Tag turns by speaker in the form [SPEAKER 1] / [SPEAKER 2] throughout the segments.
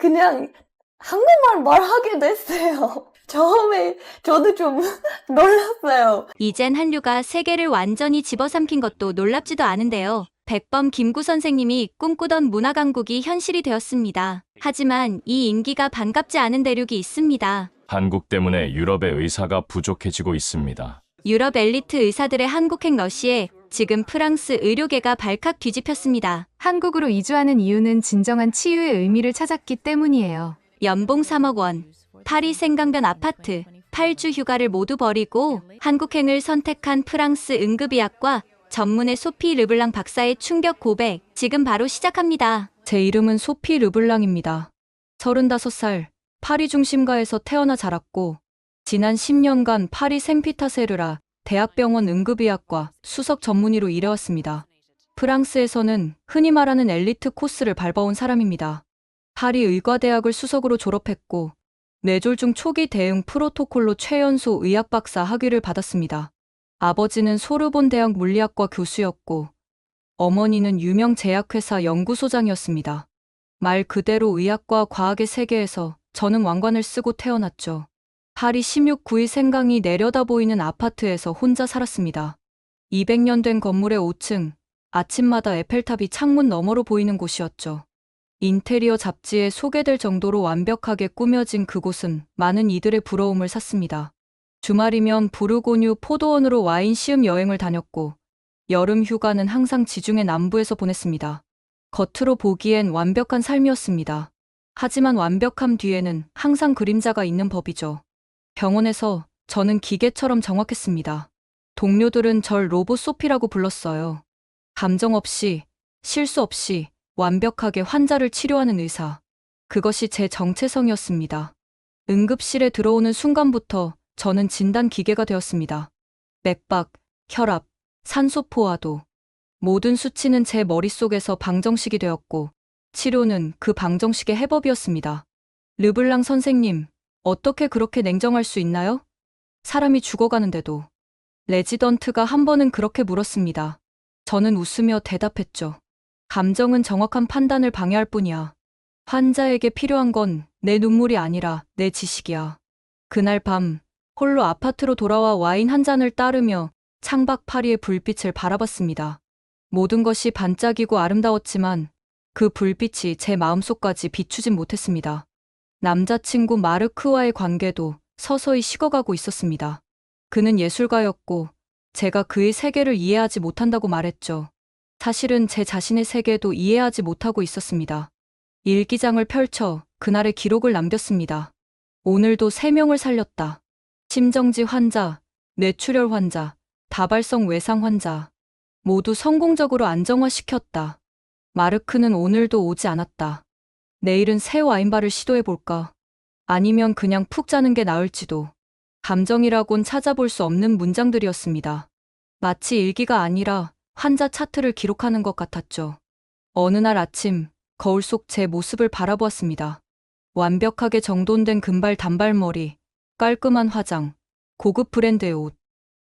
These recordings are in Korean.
[SPEAKER 1] 그냥 한국말 말하게 됐어요. 처음에 저도 좀 놀랐어요.
[SPEAKER 2] 이젠 한류가 세계를 완전히 집어삼킨 것도 놀랍지도 않은데요. 백범 김구 선생님이 꿈꾸던 문화 강국이 현실이 되었습니다. 하지만 이 인기가 반갑지 않은 대륙이 있습니다.
[SPEAKER 3] 한국 때문에 유럽의 의사가 부족해지고 있습니다.
[SPEAKER 2] 유럽 엘리트 의사들의 한국행 러시에 지금 프랑스 의료계가 발칵 뒤집혔습니다.
[SPEAKER 4] 한국으로 이주하는 이유는 진정한 치유의 의미를 찾았기 때문이에요.
[SPEAKER 2] 연봉 3억 원, 파리 생강변 아파트, 8주 휴가를 모두 버리고 한국행을 선택한 프랑스 응급의학과 전문의 소피 르블랑 박사의 충격 고백, 지금 바로 시작합니다. 제 이름은 소피 르블랑입니다. 35살, 파리 중심가에서 태어나 자랐고 지난 10년간 파리 생피타세르라 대학병원 응급의학과 수석 전문의로 일해왔습니다. 프랑스에서는 흔히 말하는 엘리트 코스를 밟아온 사람입니다. 파리 의과대학을 수석으로 졸업했고 뇌졸중 초기 대응 프로토콜로 최연소 의학박사 학위를 받았습니다. 아버지는 소르본 대학 물리학과 교수였고 어머니는 유명 제약회사 연구소장이었습니다. 말 그대로 의학과 과학의 세계에서 저는 왕관을 쓰고 태어났죠. 파리 16구의 생강이 내려다 보이는 아파트에서 혼자 살았습니다. 200년 된 건물의 5층, 아침마다 에펠탑이 창문 너머로 보이는 곳이었죠. 인테리어 잡지에 소개될 정도로 완벽하게 꾸며진 그곳은 많은 이들의 부러움을 샀습니다. 주말이면 부르고뉴 포도원으로 와인 시음 여행을 다녔고 여름 휴가는 항상 지중해 남부에서 보냈습니다. 겉으로 보기엔 완벽한 삶이었습니다. 하지만 완벽함 뒤에는 항상 그림자가 있는 법이죠. 병원에서 저는 기계처럼 정확했습니다. 동료들은 절 로봇 소피라고 불렀어요. 감정 없이, 실수 없이 완벽하게 환자를 치료하는 의사. 그것이 제 정체성이었습니다. 응급실에 들어오는 순간부터 저는 진단 기계가 되었습니다. 맥박, 혈압, 산소 포화도. 모든 수치는 제 머릿속에서 방정식이 되었고 치료는 그 방정식의 해법이었습니다. 르블랑 선생님, 어떻게 그렇게 냉정할 수 있나요? 사람이 죽어가는데도. 레지던트가 한 번은 그렇게 물었습니다. 저는 웃으며 대답했죠. 감정은 정확한 판단을 방해할 뿐이야. 환자에게 필요한 건 내 눈물이 아니라 내 지식이야. 그날 밤, 홀로 아파트로 돌아와 와인 한 잔을 따르며 창밖 파리의 불빛을 바라봤습니다. 모든 것이 반짝이고 아름다웠지만 그 불빛이 제 마음속까지 비추진 못했습니다. 남자친구 마르크와의 관계도 서서히 식어가고 있었습니다. 그는 예술가였고 제가 그의 세계를 이해하지 못한다고 말했죠. 사실은 제 자신의 세계도 이해하지 못하고 있었습니다. 일기장을 펼쳐 그날의 기록을 남겼습니다. 오늘도 3명을 살렸다. 심정지 환자, 뇌출혈 환자, 다발성 외상 환자. 모두 성공적으로 안정화시켰다. 마르크는 오늘도 오지 않았다. 내일은 새 와인바를 시도해볼까? 아니면 그냥 푹 자는 게 나을지도. 감정이라곤 찾아볼 수 없는 문장들이었습니다. 마치 일기가 아니라 환자 차트를 기록하는 것 같았죠. 어느 날 아침, 거울 속 제 모습을 바라보았습니다. 완벽하게 정돈된 금발 단발머리, 깔끔한 화장, 고급 브랜드의 옷.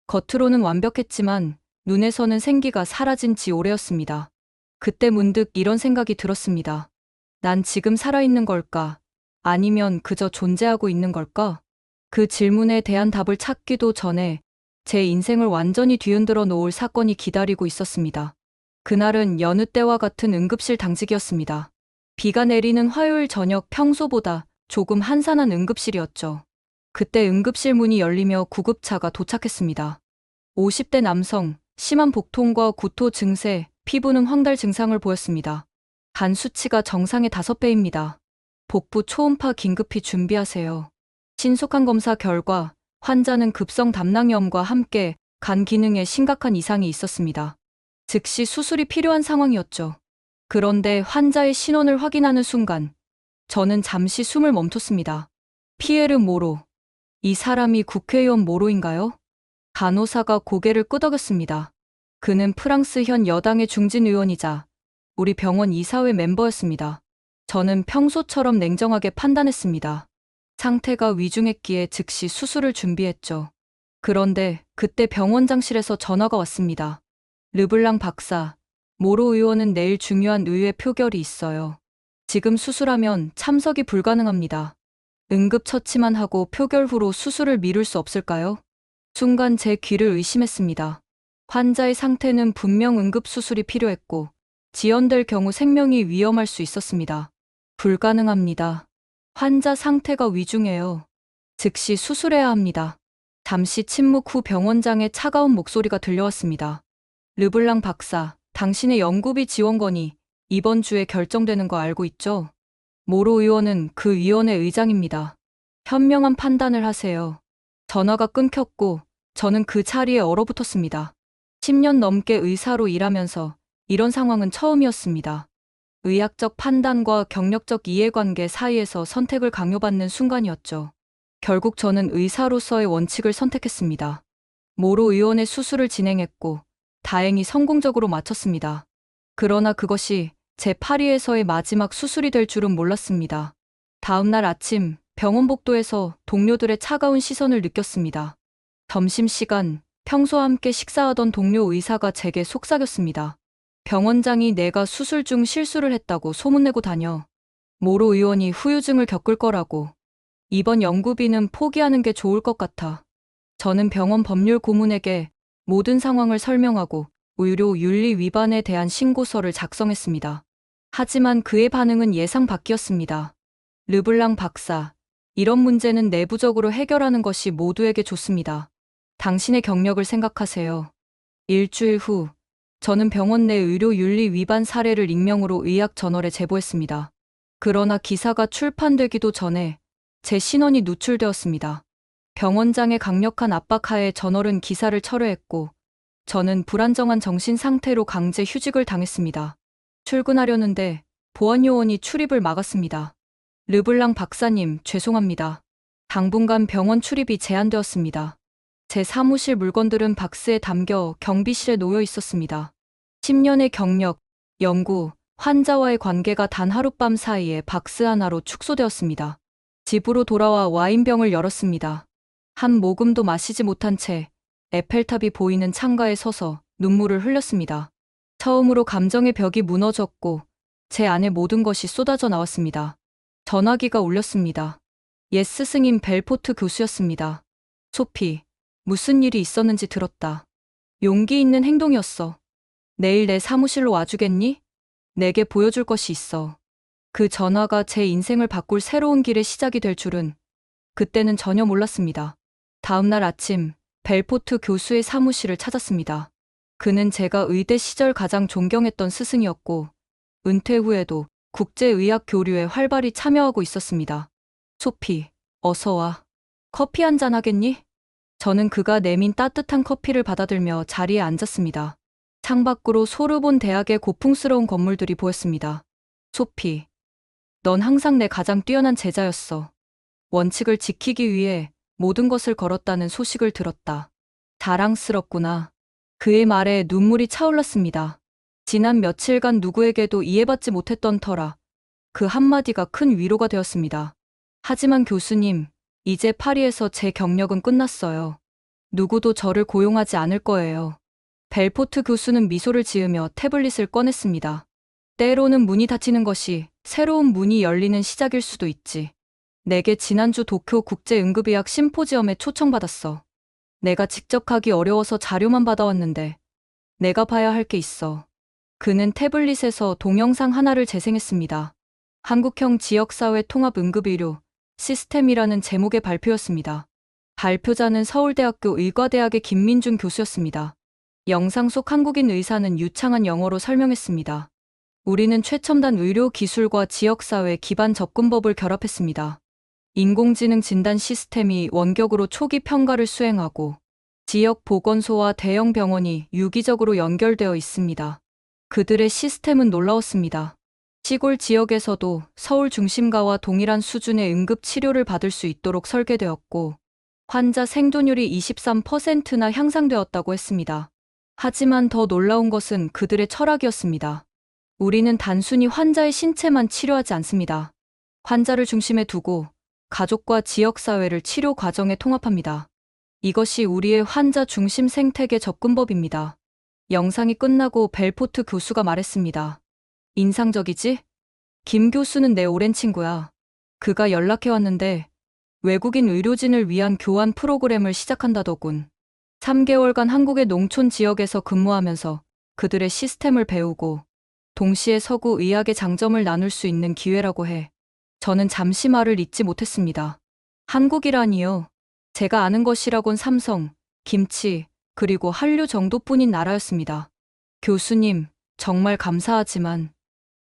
[SPEAKER 2] 겉으로는 완벽했지만 눈에서는 생기가 사라진 지 오래였습니다. 그때 문득 이런 생각이 들었습니다. 난 지금 살아있는 걸까? 아니면 그저 존재하고 있는 걸까? 그 질문에 대한 답을 찾기도 전에 제 인생을 완전히 뒤흔들어 놓을 사건이 기다리고 있었습니다. 그날은 여느 때와 같은 응급실 당직이었습니다. 비가 내리는 화요일 저녁, 평소보다 조금 한산한 응급실이었죠. 그때 응급실 문이 열리며 구급차가 도착했습니다. 50대 남성, 심한 복통과 구토 증세, 피부는 황달 증상을 보였습니다. 간 수치가 정상의 5배입니다. 복부 초음파 긴급히 준비하세요. 신속한 검사 결과 환자는 급성 담낭염과 함께 간 기능에 심각한 이상이 있었습니다. 즉시 수술이 필요한 상황이었죠. 그런데 환자의 신원을 확인하는 순간 저는 잠시 숨을 멈췄습니다. 피에르 모로. 이 사람이 국회의원 모로인가요? 간호사가 고개를 끄덕였습니다. 그는 프랑스 현 여당의 중진 의원이자 우리 병원 이사회 멤버였습니다. 저는 평소처럼 냉정하게 판단했습니다. 상태가 위중했기에 즉시 수술을 준비했죠. 그런데 그때 병원장실에서 전화가 왔습니다. 르블랑 박사, 모로 의원은 내일 중요한 의회 표결이 있어요. 지금 수술하면 참석이 불가능합니다. 응급처치만 하고 표결 후로 수술을 미룰 수 없을까요? 순간 제 귀를 의심했습니다. 환자의 상태는 분명 응급수술이 필요했고 지연될 경우 생명이 위험할 수 있었습니다. 불가능합니다. 환자 상태가 위중해요. 즉시 수술해야 합니다. 잠시 침묵 후 병원장의 차가운 목소리가 들려왔습니다. 르블랑 박사, 당신의 연구비 지원건이 이번 주에 결정되는 거 알고 있죠? 모로 의원은 그 위원회 의장입니다. 현명한 판단을 하세요. 전화가 끊겼고 저는 그 자리에 얼어붙었습니다. 10년 넘게 의사로 일하면서 이런 상황은 처음이었습니다. 의학적 판단과 경력적 이해관계 사이에서 선택을 강요받는 순간이었죠. 결국 저는 의사로서의 원칙을 선택했습니다. 모로 의원의 수술을 진행했고 다행히 성공적으로 마쳤습니다. 그러나 그것이 제 파리에서의 마지막 수술이 될 줄은 몰랐습니다. 다음 날 아침 병원 복도에서 동료들의 차가운 시선을 느꼈습니다. 점심시간 평소와 함께 식사하던 동료 의사가 제게 속삭였습니다. 병원장이 내가 수술 중 실수를 했다고 소문내고 다녀. 모로 의원이 후유증을 겪을 거라고. 이번 연구비는 포기하는 게 좋을 것 같아. 저는 병원 법률 고문에게 모든 상황을 설명하고 의료 윤리 위반에 대한 신고서를 작성했습니다. 하지만 그의 반응은 예상 밖이었습니다. 르블랑 박사, 이런 문제는 내부적으로 해결하는 것이 모두에게 좋습니다. 당신의 경력을 생각하세요. 일주일 후, 저는 병원 내 의료 윤리 위반 사례를 익명으로 의학 저널에 제보했습니다. 그러나 기사가 출판되기도 전에 제 신원이 누출되었습니다. 병원장의 강력한 압박하에 저널은 기사를 철회했고 저는 불안정한 정신 상태로 강제 휴직을 당했습니다. 출근하려는데 보안요원이 출입을 막았습니다. 르블랑 박사님, 죄송합니다. 당분간 병원 출입이 제한되었습니다. 제 사무실 물건들은 박스에 담겨 경비실에 놓여 있었습니다. 10년의 경력, 연구, 환자와의 관계가 단 하룻밤 사이에 박스 하나로 축소되었습니다. 집으로 돌아와 와인병을 열었습니다. 한 모금도 마시지 못한 채 에펠탑이 보이는 창가에 서서 눈물을 흘렸습니다. 처음으로 감정의 벽이 무너졌고 제 안에 모든 것이 쏟아져 나왔습니다. 전화기가 울렸습니다. 옛 스승인 벨포트 교수였습니다. 소피, 무슨 일이 있었는지 들었다. 용기 있는 행동이었어. 내일 내 사무실로 와주겠니? 내게 보여줄 것이 있어. 그 전화가 제 인생을 바꿀 새로운 길의 시작이 될 줄은 그때는 전혀 몰랐습니다. 다음 날 아침 벨포트 교수의 사무실을 찾았습니다. 그는 제가 의대 시절 가장 존경했던 스승이었고 은퇴 후에도 국제의학 교류에 활발히 참여하고 있었습니다. 소피, 어서 와. 커피 한잔 하겠니? 저는 그가 내민 따뜻한 커피를 받아들며 자리에 앉았습니다. 창밖으로 소르본 대학의 고풍스러운 건물들이 보였습니다. 소피, 넌 항상 내 가장 뛰어난 제자였어. 원칙을 지키기 위해 모든 것을 걸었다는 소식을 들었다. 자랑스럽구나. 그의 말에 눈물이 차올랐습니다. 지난 며칠간 누구에게도 이해받지 못했던 터라 그 한마디가 큰 위로가 되었습니다. 하지만 교수님, 이제 파리에서 제 경력은 끝났어요. 누구도 저를 고용하지 않을 거예요. 벨포트 교수는 미소를 지으며 태블릿을 꺼냈습니다. 때로는 문이 닫히는 것이 새로운 문이 열리는 시작일 수도 있지. 내게 지난주 도쿄 국제응급의학 심포지엄에 초청받았어. 내가 직접 가기 어려워서 자료만 받아왔는데 내가 봐야 할 게 있어. 그는 태블릿에서 동영상 하나를 재생했습니다. 한국형 지역사회 통합응급의료 시스템이라는 제목의 발표였습니다. 발표자는 서울대학교 의과대학의 김민준 교수였습니다. 영상 속 한국인 의사는 유창한 영어로 설명했습니다. 우리는 최첨단 의료 기술과 지역사회 기반 접근법을 결합했습니다. 인공지능 진단 시스템이 원격으로 초기 평가를 수행하고 지역 보건소와 대형 병원이 유기적으로 연결되어 있습니다. 그들의 시스템은 놀라웠습니다. 시골 지역에서도 서울 중심가와 동일한 수준의 응급 치료를 받을 수 있도록 설계되었고 환자 생존율이 23%나 향상되었다고 했습니다. 하지만 더 놀라운 것은 그들의 철학이었습니다. 우리는 단순히 환자의 신체만 치료하지 않습니다. 환자를 중심에 두고 가족과 지역사회를 치료 과정에 통합합니다. 이것이 우리의 환자 중심 생태계 접근법입니다. 영상이 끝나고 벨포트 교수가 말했습니다. 인상적이지? 김 교수는 내 오랜 친구야. 그가 연락해왔는데 외국인 의료진을 위한 교환 프로그램을 시작한다더군. 3개월간 한국의 농촌 지역에서 근무하면서 그들의 시스템을 배우고 동시에 서구 의학의 장점을 나눌 수 있는 기회라고 해. 저는 잠시 말을 잇지 못했습니다. 한국이라니요. 제가 아는 것이라곤 삼성, 김치, 그리고 한류 정도뿐인 나라였습니다. 교수님, 정말 감사하지만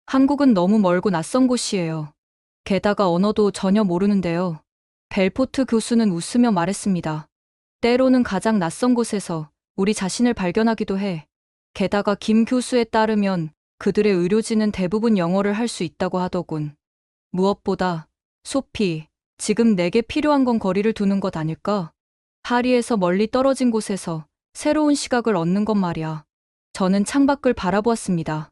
[SPEAKER 2] 한국은 너무 멀고 낯선 곳이에요. 게다가 언어도 전혀 모르는데요. 벨포트 교수는 웃으며 말했습니다. 때로는 가장 낯선 곳에서 우리 자신을 발견하기도 해. 게다가 김 교수에 따르면 그들의 의료진은 대부분 영어를 할 수 있다고 하더군. 무엇보다, 소피, 지금 내게 필요한 건 거리를 두는 것 아닐까? 파리에서 멀리 떨어진 곳에서 새로운 시각을 얻는 것 말이야. 저는 창밖을 바라보았습니다.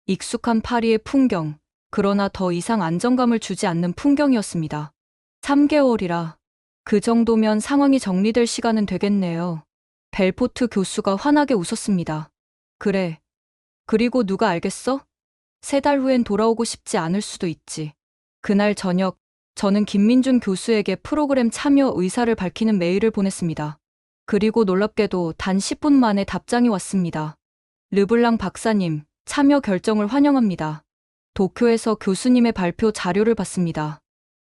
[SPEAKER 2] 익숙한 파리의 풍경, 그러나 더 이상 안정감을 주지 않는 풍경이었습니다. 3개월이라. 그 정도면 상황이 정리될 시간은 되겠네요. 벨포트 교수가 환하게 웃었습니다. 그래. 그리고 누가 알겠어? 3달 후엔 돌아오고 싶지 않을 수도 있지. 그날 저녁, 저는 김민준 교수에게 프로그램 참여 의사를 밝히는 메일을 보냈습니다. 그리고 놀랍게도 단 10분 만에 답장이 왔습니다. 르블랑 박사님, 참여 결정을 환영합니다. 도쿄에서 교수님의 발표 자료를 봤습니다.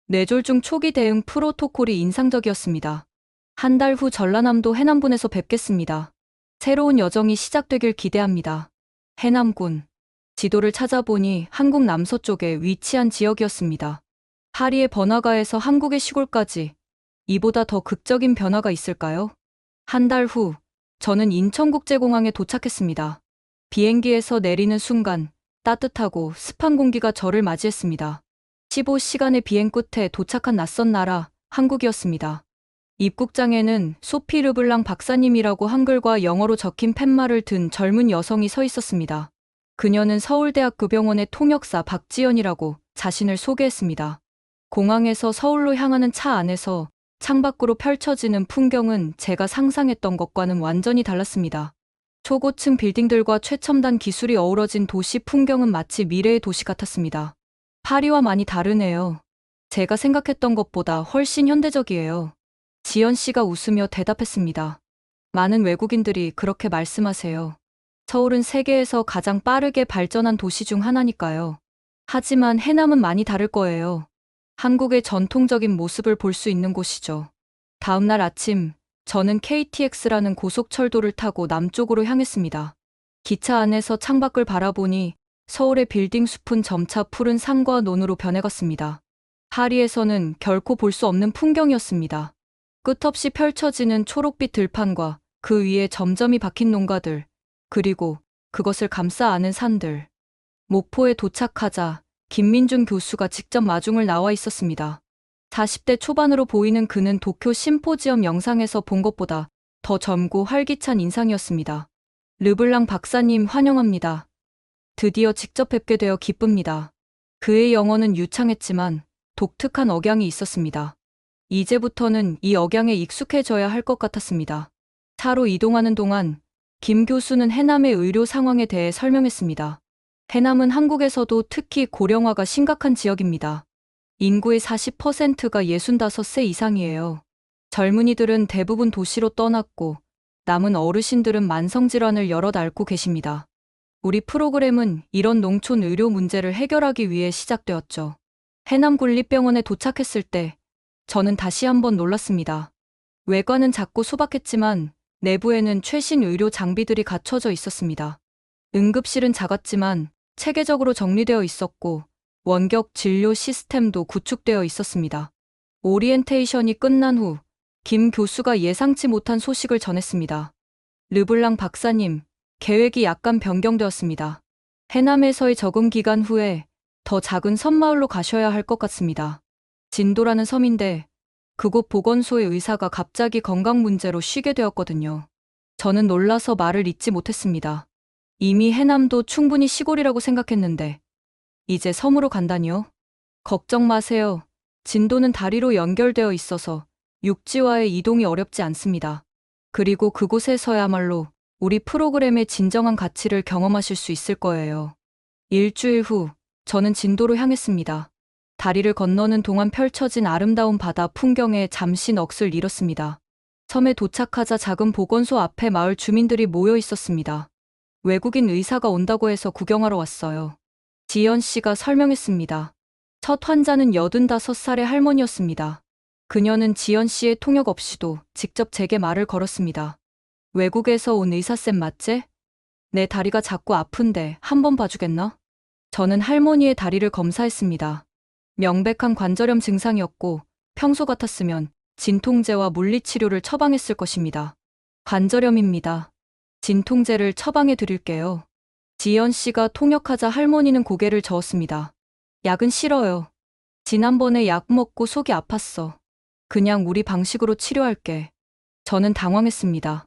[SPEAKER 2] 뇌졸중 초기 대응 프로토콜이 인상적이었습니다. 한 달 후 전라남도 해남군에서 뵙겠습니다. 새로운 여정이 시작되길 기대합니다. 해남군. 지도를 찾아보니 한국 남서쪽에 위치한 지역이었습니다. 파리의 번화가에서 한국의 시골까지 이보다 더 극적인 변화가 있을까요? 한 달 후, 저는 인천국제공항에 도착했습니다. 비행기에서 내리는 순간 따뜻하고 습한 공기가 저를 맞이했습니다. 15시간의 비행 끝에 도착한 낯선 나라, 한국이었습니다. 입국장에는 소피 르블랑 박사님이라고 한글과 영어로 적힌 팻말을 든 젊은 여성이 서 있었습니다. 그녀는 서울대학교 병원의 통역사 박지연이라고 자신을 소개했습니다. 공항에서 서울로 향하는 차 안에서 창밖으로 펼쳐지는 풍경은 제가 상상했던 것과는 완전히 달랐습니다. 초고층 빌딩들과 최첨단 기술이 어우러진 도시 풍경은 마치 미래의 도시 같았습니다. 파리와 많이 다르네요. 제가 생각했던 것보다 훨씬 현대적이에요. 지연 씨가 웃으며 대답했습니다. 많은 외국인들이 그렇게 말씀하세요. 서울은 세계에서 가장 빠르게 발전한 도시 중 하나니까요. 하지만 해남은 많이 다를 거예요. 한국의 전통적인 모습을 볼 수 있는 곳이죠. 다음 날 아침, 저는 KTX라는 고속철도를 타고 남쪽으로 향했습니다. 기차 안에서 창밖을 바라보니 서울의 빌딩 숲은 점차 푸른 산과 논으로 변해갔습니다. 파리에서는 결코 볼 수 없는 풍경이었습니다. 끝없이 펼쳐지는 초록빛 들판과 그 위에 점점이 박힌 농가들, 그리고 그것을 감싸 안은 산들. 목포에 도착하자 김민준 교수가 직접 마중을 나와 있었습니다. 40대 초반으로 보이는 그는 도쿄 심포지엄 영상에서 본 것보다 더 젊고 활기찬 인상이었습니다. 르블랑 박사님 환영합니다. 드디어 직접 뵙게 되어 기쁩니다. 그의 영어는 유창했지만 독특한 억양이 있었습니다. 이제부터는 이 억양에 익숙해져야 할 것 같았습니다. 차로 이동하는 동안 김 교수는 해남의 의료 상황에 대해 설명했습니다. 해남은 한국에서도 특히 고령화가 심각한 지역입니다. 인구의 40%가 65세 이상이에요. 젊은이들은 대부분 도시로 떠났고 남은 어르신들은 만성질환을 여럿 앓고 계십니다. 우리 프로그램은 이런 농촌 의료 문제를 해결하기 위해 시작되었죠. 해남군립병원에 도착했을 때 저는 다시 한번 놀랐습니다. 외관은 작고 소박했지만 내부에는 최신 의료 장비들이 갖춰져 있었습니다. 응급실은 작았지만 체계적으로 정리되어 있었고 원격 진료 시스템도 구축되어 있었습니다. 오리엔테이션이 끝난 후 김 교수가 예상치 못한 소식을 전했습니다. 르블랑 박사님, 계획이 약간 변경되었습니다. 해남에서의 적응 기간 후에 더 작은 섬마을로 가셔야 할 것 같습니다. 진도라는 섬인데 그곳 보건소의 의사가 갑자기 건강 문제로 쉬게 되었거든요. 저는 놀라서 말을 잇지 못했습니다. 이미 해남도 충분히 시골이라고 생각했는데 이제 섬으로 간다니요? 걱정 마세요. 진도는 다리로 연결되어 있어서 육지와의 이동이 어렵지 않습니다. 그리고 그곳에서야말로 우리 프로그램의 진정한 가치를 경험하실 수 있을 거예요. 일주일 후 저는 진도로 향했습니다. 다리를 건너는 동안 펼쳐진 아름다운 바다 풍경에 잠시 넋을 잃었습니다. 섬에 도착하자 작은 보건소 앞에 마을 주민들이 모여 있었습니다. 외국인 의사가 온다고 해서 구경하러 왔어요. 지연 씨가 설명했습니다. 첫 환자는 85살의 할머니였습니다. 그녀는 지연 씨의 통역 없이도 직접 제게 말을 걸었습니다. 외국에서 온 의사쌤 맞지? 내 다리가 자꾸 아픈데 한번 봐주겠나? 저는 할머니의 다리를 검사했습니다. 명백한 관절염 증상이었고 평소 같았으면 진통제와 물리치료를 처방했을 것입니다. 관절염입니다. 진통제를 처방해 드릴게요. 지연 씨가 통역하자 할머니는 고개를 저었습니다. 약은 싫어요. 지난번에 약 먹고 속이 아팠어. 그냥 우리 방식으로 치료할게. 저는 당황했습니다.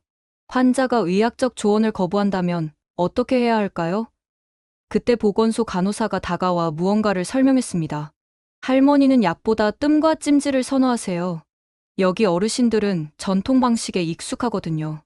[SPEAKER 2] 환자가 의학적 조언을 거부한다면 어떻게 해야 할까요? 그때 보건소 간호사가 다가와 무언가를 설명했습니다. 할머니는 약보다 뜸과 찜질을 선호하세요. 여기 어르신들은 전통 방식에 익숙하거든요.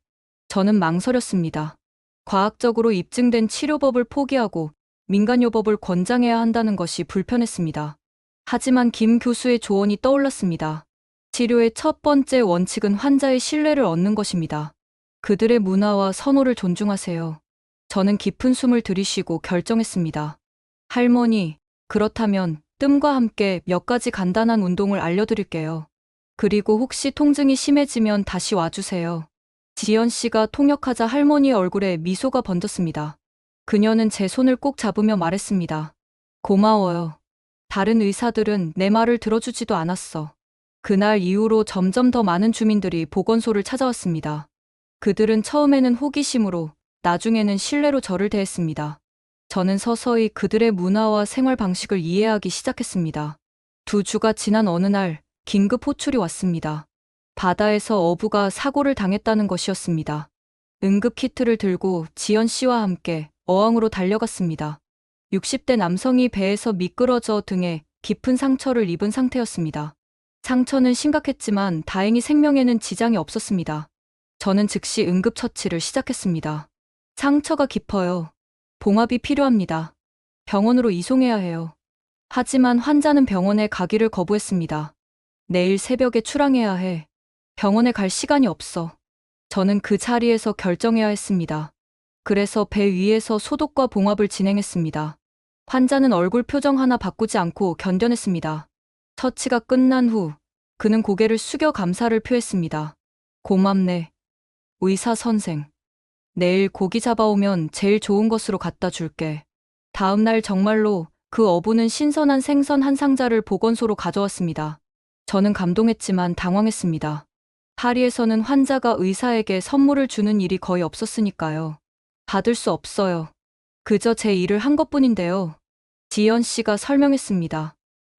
[SPEAKER 2] 저는 망설였습니다. 과학적으로 입증된 치료법을 포기하고 민간요법을 권장해야 한다는 것이 불편했습니다. 하지만 김 교수의 조언이 떠올랐습니다. 치료의 첫 번째 원칙은 환자의 신뢰를 얻는 것입니다. 그들의 문화와 선호를 존중하세요. 저는 깊은 숨을 들이쉬고 결정했습니다. 할머니, 그렇다면 뜸과 함께 몇 가지 간단한 운동을 알려드릴게요. 그리고 혹시 통증이 심해지면 다시 와주세요. 지연 씨가 통역하자 할머니의 얼굴에 미소가 번졌습니다. 그녀는 제 손을 꼭 잡으며 말했습니다. 고마워요. 다른 의사들은 내 말을 들어주지도 않았어. 그날 이후로 점점 더 많은 주민들이 보건소를 찾아왔습니다. 그들은 처음에는 호기심으로, 나중에는 신뢰로 저를 대했습니다. 저는 서서히 그들의 문화와 생활 방식을 이해하기 시작했습니다. 2주가 지난 어느 날 긴급 호출이 왔습니다. 바다에서 어부가 사고를 당했다는 것이었습니다. 응급 키트를 들고 지연 씨와 함께 어항으로 달려갔습니다. 60대 남성이 배에서 미끄러져 등에 깊은 상처를 입은 상태였습니다. 상처는 심각했지만 다행히 생명에는 지장이 없었습니다. 저는 즉시 응급처치를 시작했습니다. 상처가 깊어요. 봉합이 필요합니다. 병원으로 이송해야 해요. 하지만 환자는 병원에 가기를 거부했습니다. 내일 새벽에 출항해야 해. 병원에 갈 시간이 없어. 저는 그 자리에서 결정해야 했습니다. 그래서 배 위에서 소독과 봉합을 진행했습니다. 환자는 얼굴 표정 하나 바꾸지 않고 견뎌냈습니다. 처치가 끝난 후 그는 고개를 숙여 감사를 표했습니다. 고맙네. 의사 선생. 내일 고기 잡아오면 제일 좋은 것으로 갖다 줄게. 다음 날 정말로 그 어부는 신선한 생선 한 상자를 보건소로 가져왔습니다. 저는 감동했지만 당황했습니다. 파리에서는 환자가 의사에게 선물을 주는 일이 거의 없었으니까요. 받을 수 없어요. 그저 제 일을 한 것뿐인데요. 지연 씨가 설명했습니다.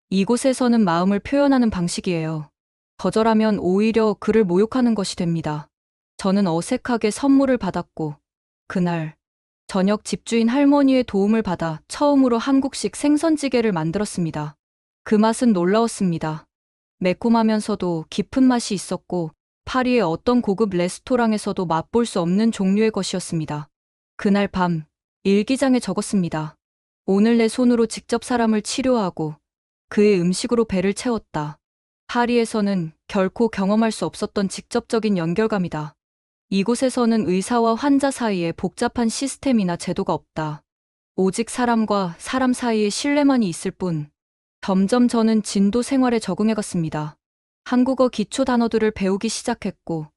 [SPEAKER 2] 이곳에서는 마음을 표현하는 방식이에요. 거절하면 오히려 그를 모욕하는 것이 됩니다. 저는 어색하게 선물을 받았고, 그날 저녁 집주인 할머니의 도움을 받아 처음으로 한국식 생선찌개를 만들었습니다. 그 맛은 놀라웠습니다. 매콤하면서도 깊은 맛이 있었고, 파리의 어떤 고급 레스토랑에서도 맛볼 수 없는 종류의 것이었습니다. 그날 밤, 일기장에 적었습니다. 오늘 내 손으로 직접 사람을 치료하고 그의 음식으로 배를 채웠다. 파리에서는 결코 경험할 수 없었던 직접적인 연결감이다. 이곳에서는 의사와 환자 사이에 복잡한 시스템이나 제도가 없다. 오직 사람과 사람 사이의 신뢰만이 있을 뿐. 점점 저는 진도 생활에 적응해갔습니다. 한국어 기초 단어들을 배우기 시작했고,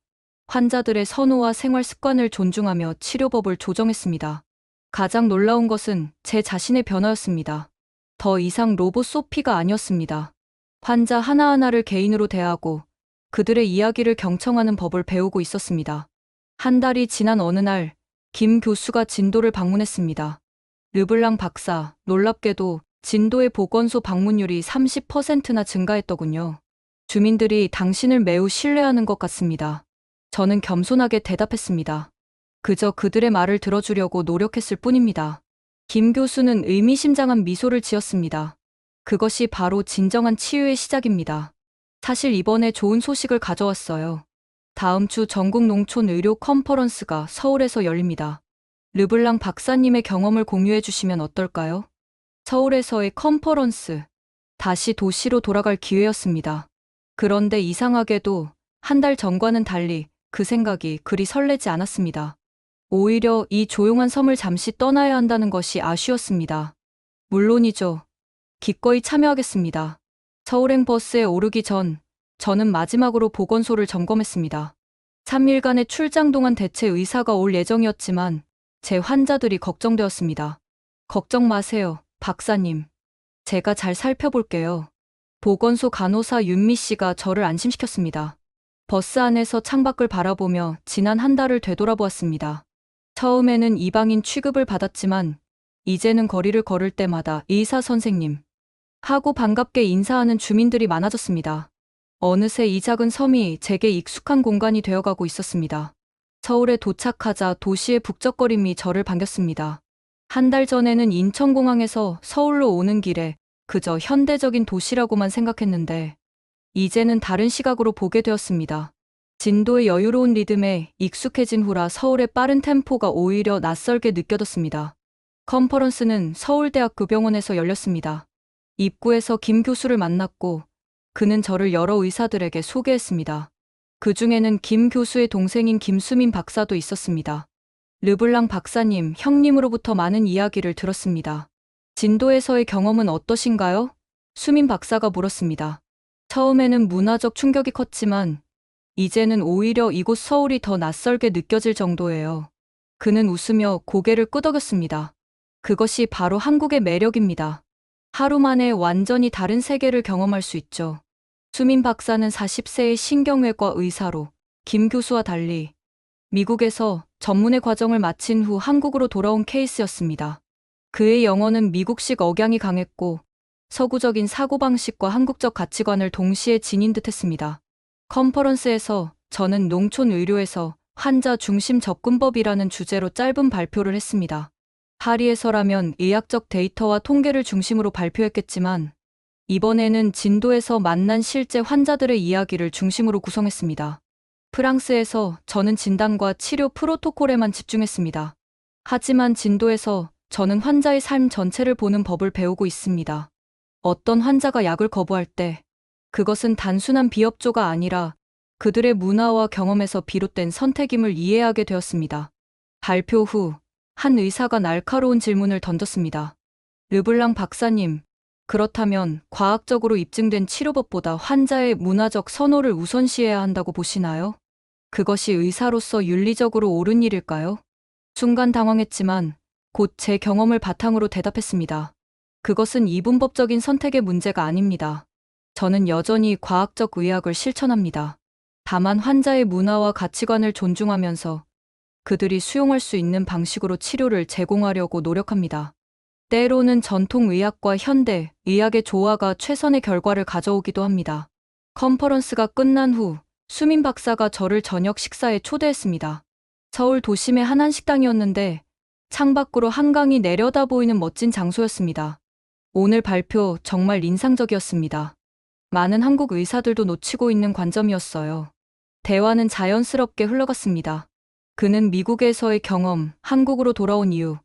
[SPEAKER 2] 환자들의 선호와 생활 습관을 존중하며 치료법을 조정했습니다. 가장 놀라운 것은 제 자신의 변화였습니다. 더 이상 로봇 소피가 아니었습니다. 환자 하나하나를 개인으로 대하고 그들의 이야기를 경청하는 법을 배우고 있었습니다. 한 달이 지난 어느 날, 김 교수가 진도를 방문했습니다. 르블랑 박사, 놀랍게도 진도의 보건소 방문율이 30%나 증가했더군요. 주민들이 당신을 매우 신뢰하는 것 같습니다. 저는 겸손하게 대답했습니다. 그저 그들의 말을 들어주려고 노력했을 뿐입니다. 김 교수는 의미심장한 미소를 지었습니다. 그것이 바로 진정한 치유의 시작입니다. 사실 이번에 좋은 소식을 가져왔어요. 다음 주 전국 농촌 의료 컨퍼런스가 서울에서 열립니다. 르블랑 박사님의 경험을 공유해 주시면 어떨까요? 서울에서의 컨퍼런스. 다시 도시로 돌아갈 기회였습니다. 그런데 이상하게도 한 달 전과는 달리 그 생각이 그리 설레지 않았습니다. 오히려 이 조용한 섬을 잠시 떠나야 한다는 것이 아쉬웠습니다. 물론이죠. 기꺼이 참여하겠습니다. 서울행 버스에 오르기 전 저는 마지막으로 보건소를 점검했습니다. 3일간의 출장 동안 대체 의사가 올 예정이었지만 제 환자들이 걱정되었습니다. 걱정 마세요, 박사님. 제가 잘 살펴볼게요. 보건소 간호사 윤미 씨가 저를 안심시켰습니다. 버스 안에서 창밖을 바라보며 지난 한 달을 되돌아보았습니다. 처음에는 이방인 취급을 받았지만 이제는 거리를 걸을 때마다 의사 선생님 하고 반갑게 인사하는 주민들이 많아졌습니다. 어느새 이 작은 섬이 제게 익숙한 공간이 되어가고 있었습니다. 서울에 도착하자 도시의 북적거림이 저를 반겼습니다. 한 달 전에는 인천공항에서 서울로 오는 길에 그저 현대적인 도시라고만 생각했는데 이제는 다른 시각으로 보게 되었습니다. 진도의 여유로운 리듬에 익숙해진 후라 서울의 빠른 템포가 오히려 낯설게 느껴졌습니다. 컨퍼런스는 서울대학교 병원에서 열렸습니다. 입구에서 김 교수를 만났고 그는 저를 여러 의사들에게 소개했습니다. 그 중에는 김 교수의 동생인 김수민 박사도 있었습니다. 르블랑 박사님, 형님으로부터 많은 이야기를 들었습니다. 진도에서의 경험은 어떠신가요? 수민 박사가 물었습니다. 처음에는 문화적 충격이 컸지만 이제는 오히려 이곳 서울이 더 낯설게 느껴질 정도예요. 그는 웃으며 고개를 끄덕였습니다. 그것이 바로 한국의 매력입니다. 하루 만에 완전히 다른 세계를 경험할 수 있죠. 수민 박사는 40세의 신경외과 의사로 김 교수와 달리 미국에서 전문의 과정을 마친 후 한국으로 돌아온 케이스였습니다. 그의 영어는 미국식 억양이 강했고 서구적인 사고방식과 한국적 가치관을 동시에 지닌 듯했습니다. 컨퍼런스에서 저는 농촌 의료에서 환자 중심 접근법이라는 주제로 짧은 발표를 했습니다. 파리에서라면 의학적 데이터와 통계를 중심으로 발표했겠지만 이번에는 진도에서 만난 실제 환자들의 이야기를 중심으로 구성했습니다. 프랑스에서 저는 진단과 치료 프로토콜에만 집중했습니다. 하지만 진도에서 저는 환자의 삶 전체를 보는 법을 배우고 있습니다. 어떤 환자가 약을 거부할 때 그것은 단순한 비협조가 아니라 그들의 문화와 경험에서 비롯된 선택임을 이해하게 되었습니다. 발표 후 한 의사가 날카로운 질문을 던졌습니다. 르블랑 박사님, 그렇다면 과학적으로 입증된 치료법보다 환자의 문화적 선호를 우선시해야 한다고 보시나요? 그것이 의사로서 윤리적으로 옳은 일일까요? 순간 당황했지만 곧 제 경험을 바탕으로 대답했습니다. 그것은 이분법적인 선택의 문제가 아닙니다. 저는 여전히 과학적 의학을 실천합니다. 다만 환자의 문화와 가치관을 존중하면서 그들이 수용할 수 있는 방식으로 치료를 제공하려고 노력합니다. 때로는 전통의학과 현대 의학의 조화가 최선의 결과를 가져오기도 합니다. 컨퍼런스가 끝난 후 수민 박사가 저를 저녁 식사에 초대했습니다. 서울 도심의 한 한식당이었는데 창밖으로 한강이 내려다 보이는 멋진 장소였습니다. 오늘 발표 정말 인상적이었습니다. 많은 한국 의사들도 놓치고 있는 관점이었어요. 대화는 자연스럽게 흘러갔습니다. 그는 미국에서의 경험, 한국으로 돌아온 이유,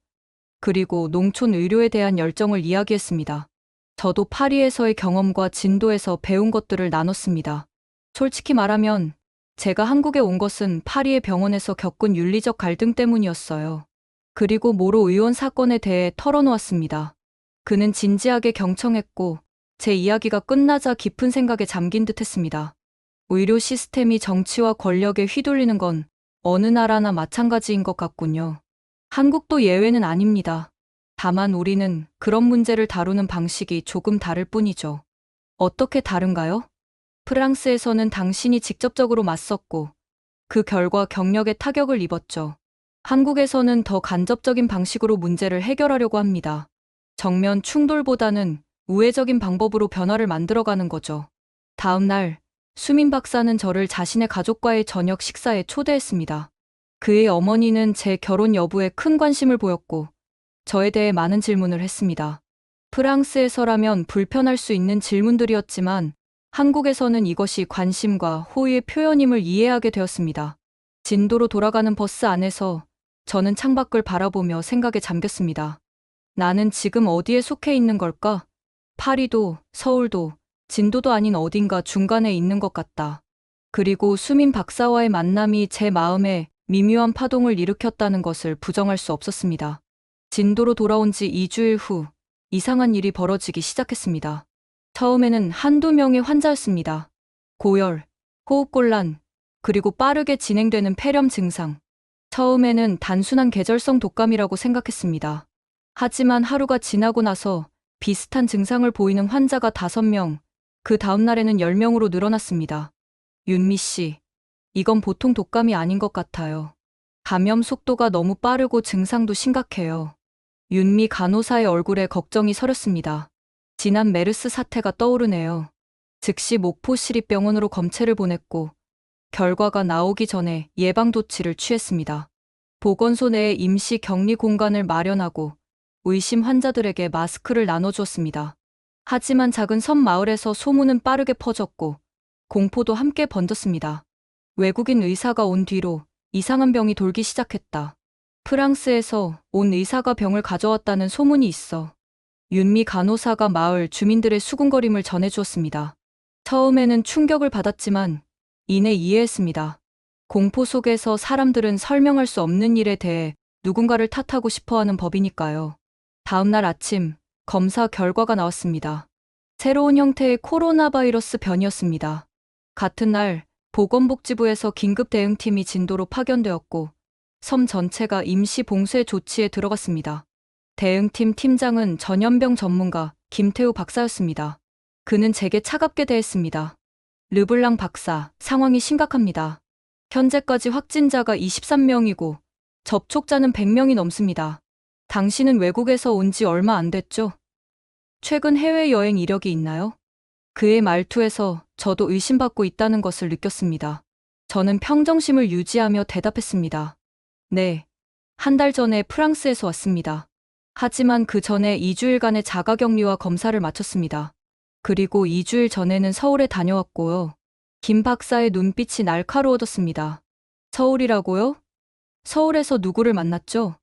[SPEAKER 2] 그리고 농촌 의료에 대한 열정을 이야기했습니다. 저도 파리에서의 경험과 진도에서 배운 것들을 나눴습니다. 솔직히 말하면 제가 한국에 온 것은 파리의 병원에서 겪은 윤리적 갈등 때문이었어요. 그리고 모로 의원 사건에 대해 털어놓았습니다. 그는 진지하게 경청했고 제 이야기가 끝나자 깊은 생각에 잠긴 듯 했습니다. 의료 시스템이 정치와 권력에 휘둘리는 건 어느 나라나 마찬가지인 것 같군요. 한국도 예외는 아닙니다. 다만 우리는 그런 문제를 다루는 방식이 조금 다를 뿐이죠. 어떻게 다른가요? 프랑스에서는 당신이 직접적으로 맞섰고 그 결과 경력에 타격을 입었죠. 한국에서는 더 간접적인 방식으로 문제를 해결하려고 합니다. 정면 충돌보다는 우회적인 방법으로 변화를 만들어가는 거죠. 다음 날 수민 박사는 저를 자신의 가족과의 저녁 식사에 초대했습니다. 그의 어머니는 제 결혼 여부에 큰 관심을 보였고 저에 대해 많은 질문을 했습니다. 프랑스에서라면 불편할 수 있는 질문들이었지만 한국에서는 이것이 관심과 호의의 표현임을 이해하게 되었습니다. 진도로 돌아가는 버스 안에서 저는 창밖을 바라보며 생각에 잠겼습니다. 나는 지금 어디에 속해 있는 걸까? 파리도, 서울도, 진도도 아닌 어딘가 중간에 있는 것 같다. 그리고 수민 박사와의 만남이 제 마음에 미묘한 파동을 일으켰다는 것을 부정할 수 없었습니다. 진도로 돌아온 지 2주일 후 이상한 일이 벌어지기 시작했습니다. 처음에는 한두 명의 환자였습니다. 고열, 호흡곤란, 그리고 빠르게 진행되는 폐렴 증상. 처음에는 단순한 계절성 독감이라고 생각했습니다. 하지만 하루가 지나고 나서 비슷한 증상을 보이는 환자가 5명, 그 다음 날에는 10명으로 늘어났습니다. 윤미 씨, 이건 보통 독감이 아닌 것 같아요. 감염 속도가 너무 빠르고 증상도 심각해요. 윤미 간호사의 얼굴에 걱정이 서렸습니다. 지난 메르스 사태가 떠오르네요. 즉시 목포시립병원으로 검체를 보냈고 결과가 나오기 전에 예방조치를 취했습니다. 보건소 내에 임시 격리 공간을 마련하고 의심 환자들에게 마스크를 나눠주었습니다. 하지만 작은 섬 마을에서 소문은 빠르게 퍼졌고 공포도 함께 번졌습니다. 외국인 의사가 온 뒤로 이상한 병이 돌기 시작했다. 프랑스에서 온 의사가 병을 가져왔다는 소문이 있어 윤미 간호사가 마을 주민들의 수군거림을 전해주었습니다. 처음에는 충격을 받았지만 이내 이해했습니다. 공포 속에서 사람들은 설명할 수 없는 일에 대해 누군가를 탓하고 싶어하는 법이니까요. 다음 날 아침 검사 결과가 나왔습니다. 새로운 형태의 코로나 바이러스 변이였습니다. 같은 날 보건복지부에서 긴급 대응팀이 진도로 파견되었고 섬 전체가 임시 봉쇄 조치에 들어갔습니다. 대응팀 팀장은 전염병 전문가 김태우 박사였습니다. 그는 제게 차갑게 대했습니다. 르블랑 박사, 상황이 심각합니다. 현재까지 확진자가 23명이고 접촉자는 100명이 넘습니다. 당신은 외국에서 온 지 얼마 안 됐죠? 최근 해외여행 이력이 있나요? 그의 말투에서 저도 의심받고 있다는 것을 느꼈습니다. 저는 평정심을 유지하며 대답했습니다. 네, 한 달 전에 프랑스에서 왔습니다. 하지만 그 전에 2주일간의 자가격리와 검사를 마쳤습니다. 그리고 2주일 전에는 서울에 다녀왔고요. 김 박사의 눈빛이 날카로워졌습니다. 서울이라고요? 서울에서 누구를 만났죠?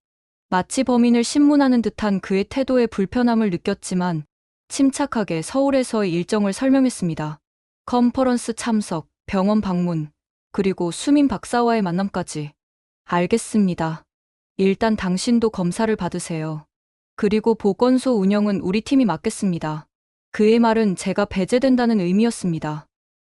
[SPEAKER 2] 마치 범인을 신문하는 듯한 그의 태도에 불편함을 느꼈지만 침착하게 서울에서의 일정을 설명했습니다. 컨퍼런스 참석, 병원 방문, 그리고 수민 박사와의 만남까지. 알겠습니다. 일단 당신도 검사를 받으세요. 그리고 보건소 운영은 우리 팀이 맡겠습니다. 그의 말은 제가 배제된다는 의미였습니다.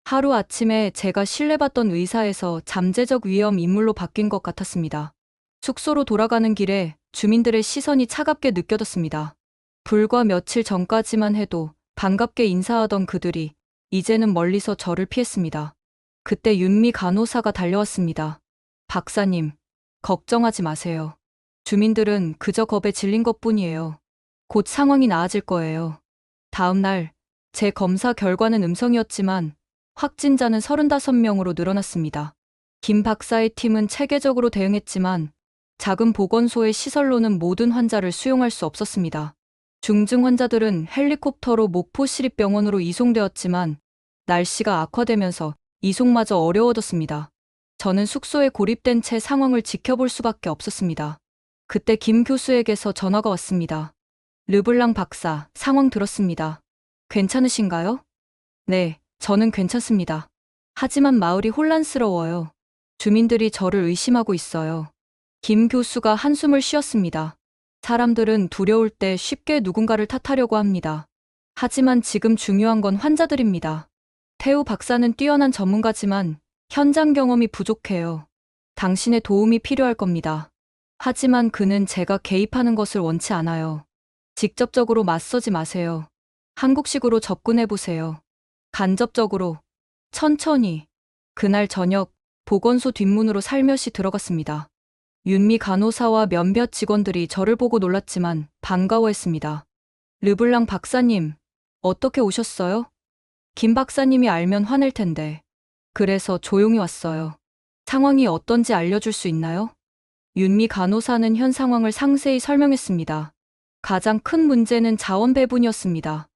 [SPEAKER 2] 하루아침에 제가 신뢰받던 의사에서 잠재적 위험 인물로 바뀐 것 같았습니다. 숙소로 돌아가는 길에 주민들의 시선이 차갑게 느껴졌습니다. 불과 며칠 전까지만 해도 반갑게 인사하던 그들이 이제는 멀리서 저를 피했습니다. 그때 윤미 간호사가 달려왔습니다. 박사님, 걱정하지 마세요. 주민들은 그저 겁에 질린 것뿐이에요. 곧 상황이 나아질 거예요. 다음 날, 제 검사 결과는 음성이었지만 확진자는 35명으로 늘어났습니다. 김 박사의 팀은 체계적으로 대응했지만 작은 보건소의 시설로는 모든 환자를 수용할 수 없었습니다. 중증 환자들은 헬리콥터로 목포시립병원으로 이송되었지만 날씨가 악화되면서 이송마저 어려워졌습니다. 저는 숙소에 고립된 채 상황을 지켜볼 수밖에 없었습니다. 그때 김 교수에게서 전화가 왔습니다. 르블랑 박사, 상황 들었습니다. 괜찮으신가요? 네, 저는 괜찮습니다. 하지만 마을이 혼란스러워요. 주민들이 저를 의심하고 있어요. 김 교수가 한숨을 쉬었습니다. 사람들은 두려울 때 쉽게 누군가를 탓하려고 합니다. 하지만 지금 중요한 건 환자들입니다. 태우 박사는 뛰어난 전문가지만 현장 경험이 부족해요. 당신의 도움이 필요할 겁니다. 하지만 그는 제가 개입하는 것을 원치 않아요. 직접적으로 맞서지 마세요. 한국식으로 접근해보세요. 간접적으로, 천천히. 그날 저녁, 보건소 뒷문으로 살며시 들어갔습니다. 윤미 간호사와 몇몇 직원들이 저를 보고 놀랐지만 반가워했습니다. 르블랑 박사님, 어떻게 오셨어요? 김 박사님이 알면 화낼 텐데. 그래서 조용히 왔어요. 상황이 어떤지 알려줄 수 있나요? 윤미 간호사는 현 상황을 상세히 설명했습니다. 가장 큰 문제는 자원 배분이었습니다.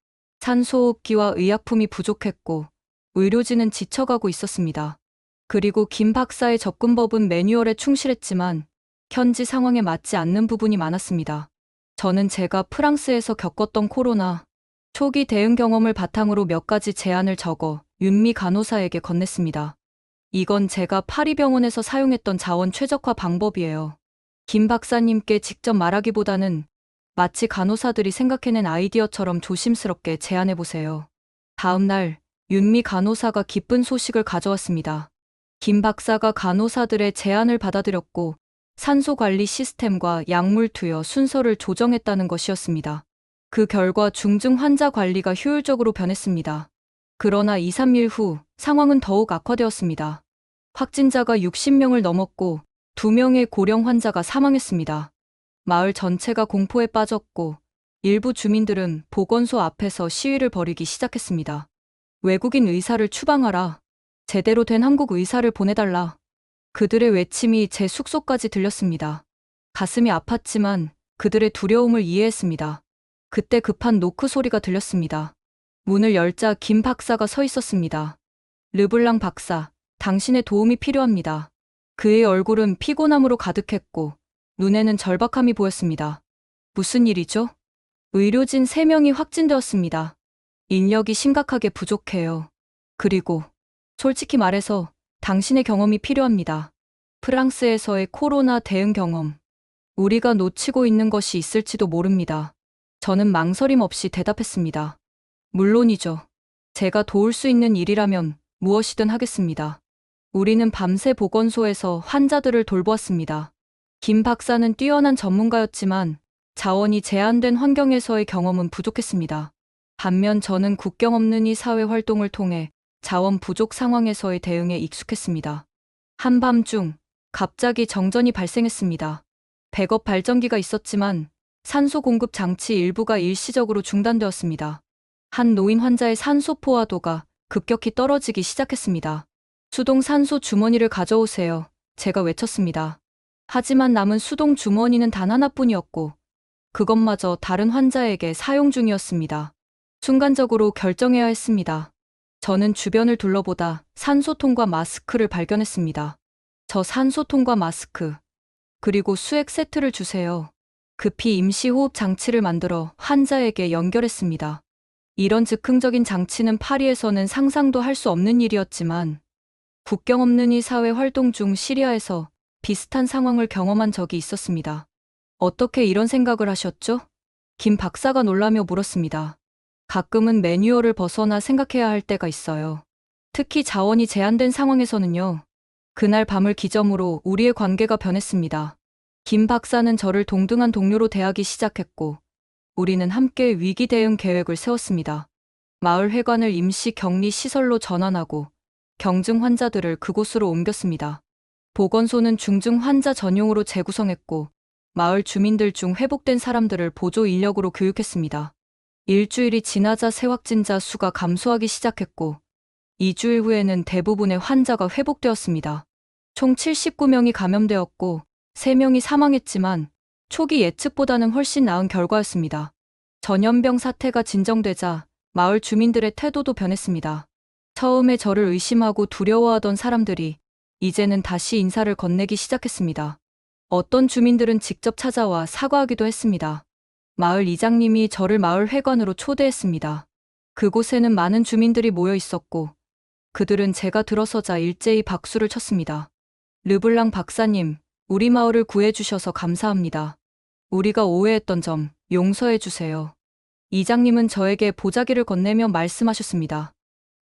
[SPEAKER 2] 산소호흡기와 의약품이 부족했고 의료진은 지쳐가고 있었습니다. 그리고 김 박사의 접근법은 매뉴얼에 충실했지만 현지 상황에 맞지 않는 부분이 많았습니다. 저는 제가 프랑스에서 겪었던 코로나 초기 대응 경험을 바탕으로 몇 가지 제안을 적어 윤미 간호사에게 건넸습니다. 이건 제가 파리병원에서 사용했던 자원 최적화 방법이에요. 김 박사님께 직접 말하기보다는 마치 간호사들이 생각해낸 아이디어처럼 조심스럽게 제안해보세요. 다음 날 윤미 간호사가 기쁜 소식을 가져왔습니다. 김 박사가 간호사들의 제안을 받아들였고 산소 관리 시스템과 약물 투여 순서를 조정했다는 것이었습니다. 그 결과 중증 환자 관리가 효율적으로 변했습니다. 그러나 2, 3일 후 상황은 더욱 악화되었습니다. 확진자가 60명을 넘었고 2명의 고령 환자가 사망했습니다. 마을 전체가 공포에 빠졌고 일부 주민들은 보건소 앞에서 시위를 벌이기 시작했습니다. 외국인 의사를 추방하라. 제대로 된 한국 의사를 보내달라. 그들의 외침이 제 숙소까지 들렸습니다. 가슴이 아팠지만 그들의 두려움을 이해했습니다. 그때 급한 노크 소리가 들렸습니다. 문을 열자 김 박사가 서 있었습니다. 르블랑 박사, 당신의 도움이 필요합니다. 그의 얼굴은 피곤함으로 가득했고 눈에는 절박함이 보였습니다. 무슨 일이죠? 의료진 3명이 확진되었습니다. 인력이 심각하게 부족해요. 그리고 솔직히 말해서 당신의 경험이 필요합니다. 프랑스에서의 코로나 대응 경험. 우리가 놓치고 있는 것이 있을지도 모릅니다. 저는 망설임 없이 대답했습니다. 물론이죠. 제가 도울 수 있는 일이라면 무엇이든 하겠습니다. 우리는 밤새 보건소에서 환자들을 돌보았습니다. 김 박사는 뛰어난 전문가였지만 자원이 제한된 환경에서의 경험은 부족했습니다. 반면 저는 국경 없는 이 사회 활동을 통해 자원 부족 상황에서의 대응에 익숙했습니다. 한밤중 갑자기 정전이 발생했습니다. 백업 발전기가 있었지만 산소 공급 장치 일부가 일시적으로 중단되었습니다. 한 노인 환자의 산소 포화도가 급격히 떨어지기 시작했습니다. 수동 산소 주머니를 가져오세요. 제가 외쳤습니다. 하지만 남은 수동 주머니는 단 하나뿐이었고 그것마저 다른 환자에게 사용 중이었습니다. 순간적으로 결정해야 했습니다. 저는 주변을 둘러보다 산소통과 마스크를 발견했습니다. 저 산소통과 마스크, 그리고 수액 세트를 주세요. 급히 임시호흡 장치를 만들어 환자에게 연결했습니다. 이런 즉흥적인 장치는 파리에서는 상상도 할 수 없는 일이었지만 국경 없는 이 사회 활동 중 시리아에서 비슷한 상황을 경험한 적이 있었습니다. 어떻게 이런 생각을 하셨죠? 김 박사가 놀라며 물었습니다. 가끔은 매뉴얼을 벗어나 생각해야 할 때가 있어요. 특히 자원이 제한된 상황에서는요. 그날 밤을 기점으로 우리의 관계가 변했습니다. 김 박사는 저를 동등한 동료로 대하기 시작했고 우리는 함께 위기 대응 계획을 세웠습니다. 마을 회관을 임시 격리 시설로 전환하고 경증 환자들을 그곳으로 옮겼습니다. 보건소는 중증 환자 전용으로 재구성했고 마을 주민들 중 회복된 사람들을 보조 인력으로 교육했습니다. 일주일이 지나자 새 확진자 수가 감소하기 시작했고 2주일 후에는 대부분의 환자가 회복되었습니다. 총 79명이 감염되었고 3명이 사망했지만 초기 예측보다는 훨씬 나은 결과였습니다. 전염병 사태가 진정되자 마을 주민들의 태도도 변했습니다. 처음에 저를 의심하고 두려워하던 사람들이 이제는 다시 인사를 건네기 시작했습니다. 어떤 주민들은 직접 찾아와 사과하기도 했습니다. 마을 이장님이 저를 마을 회관으로 초대했습니다. 그곳에는 많은 주민들이 모여 있었고 그들은 제가 들어서자 일제히 박수를 쳤습니다. 르블랑 박사님, 우리 마을을 구해주셔서 감사합니다. 우리가 오해했던 점 용서해 주세요. 이장님은 저에게 보자기를 건네며 말씀하셨습니다.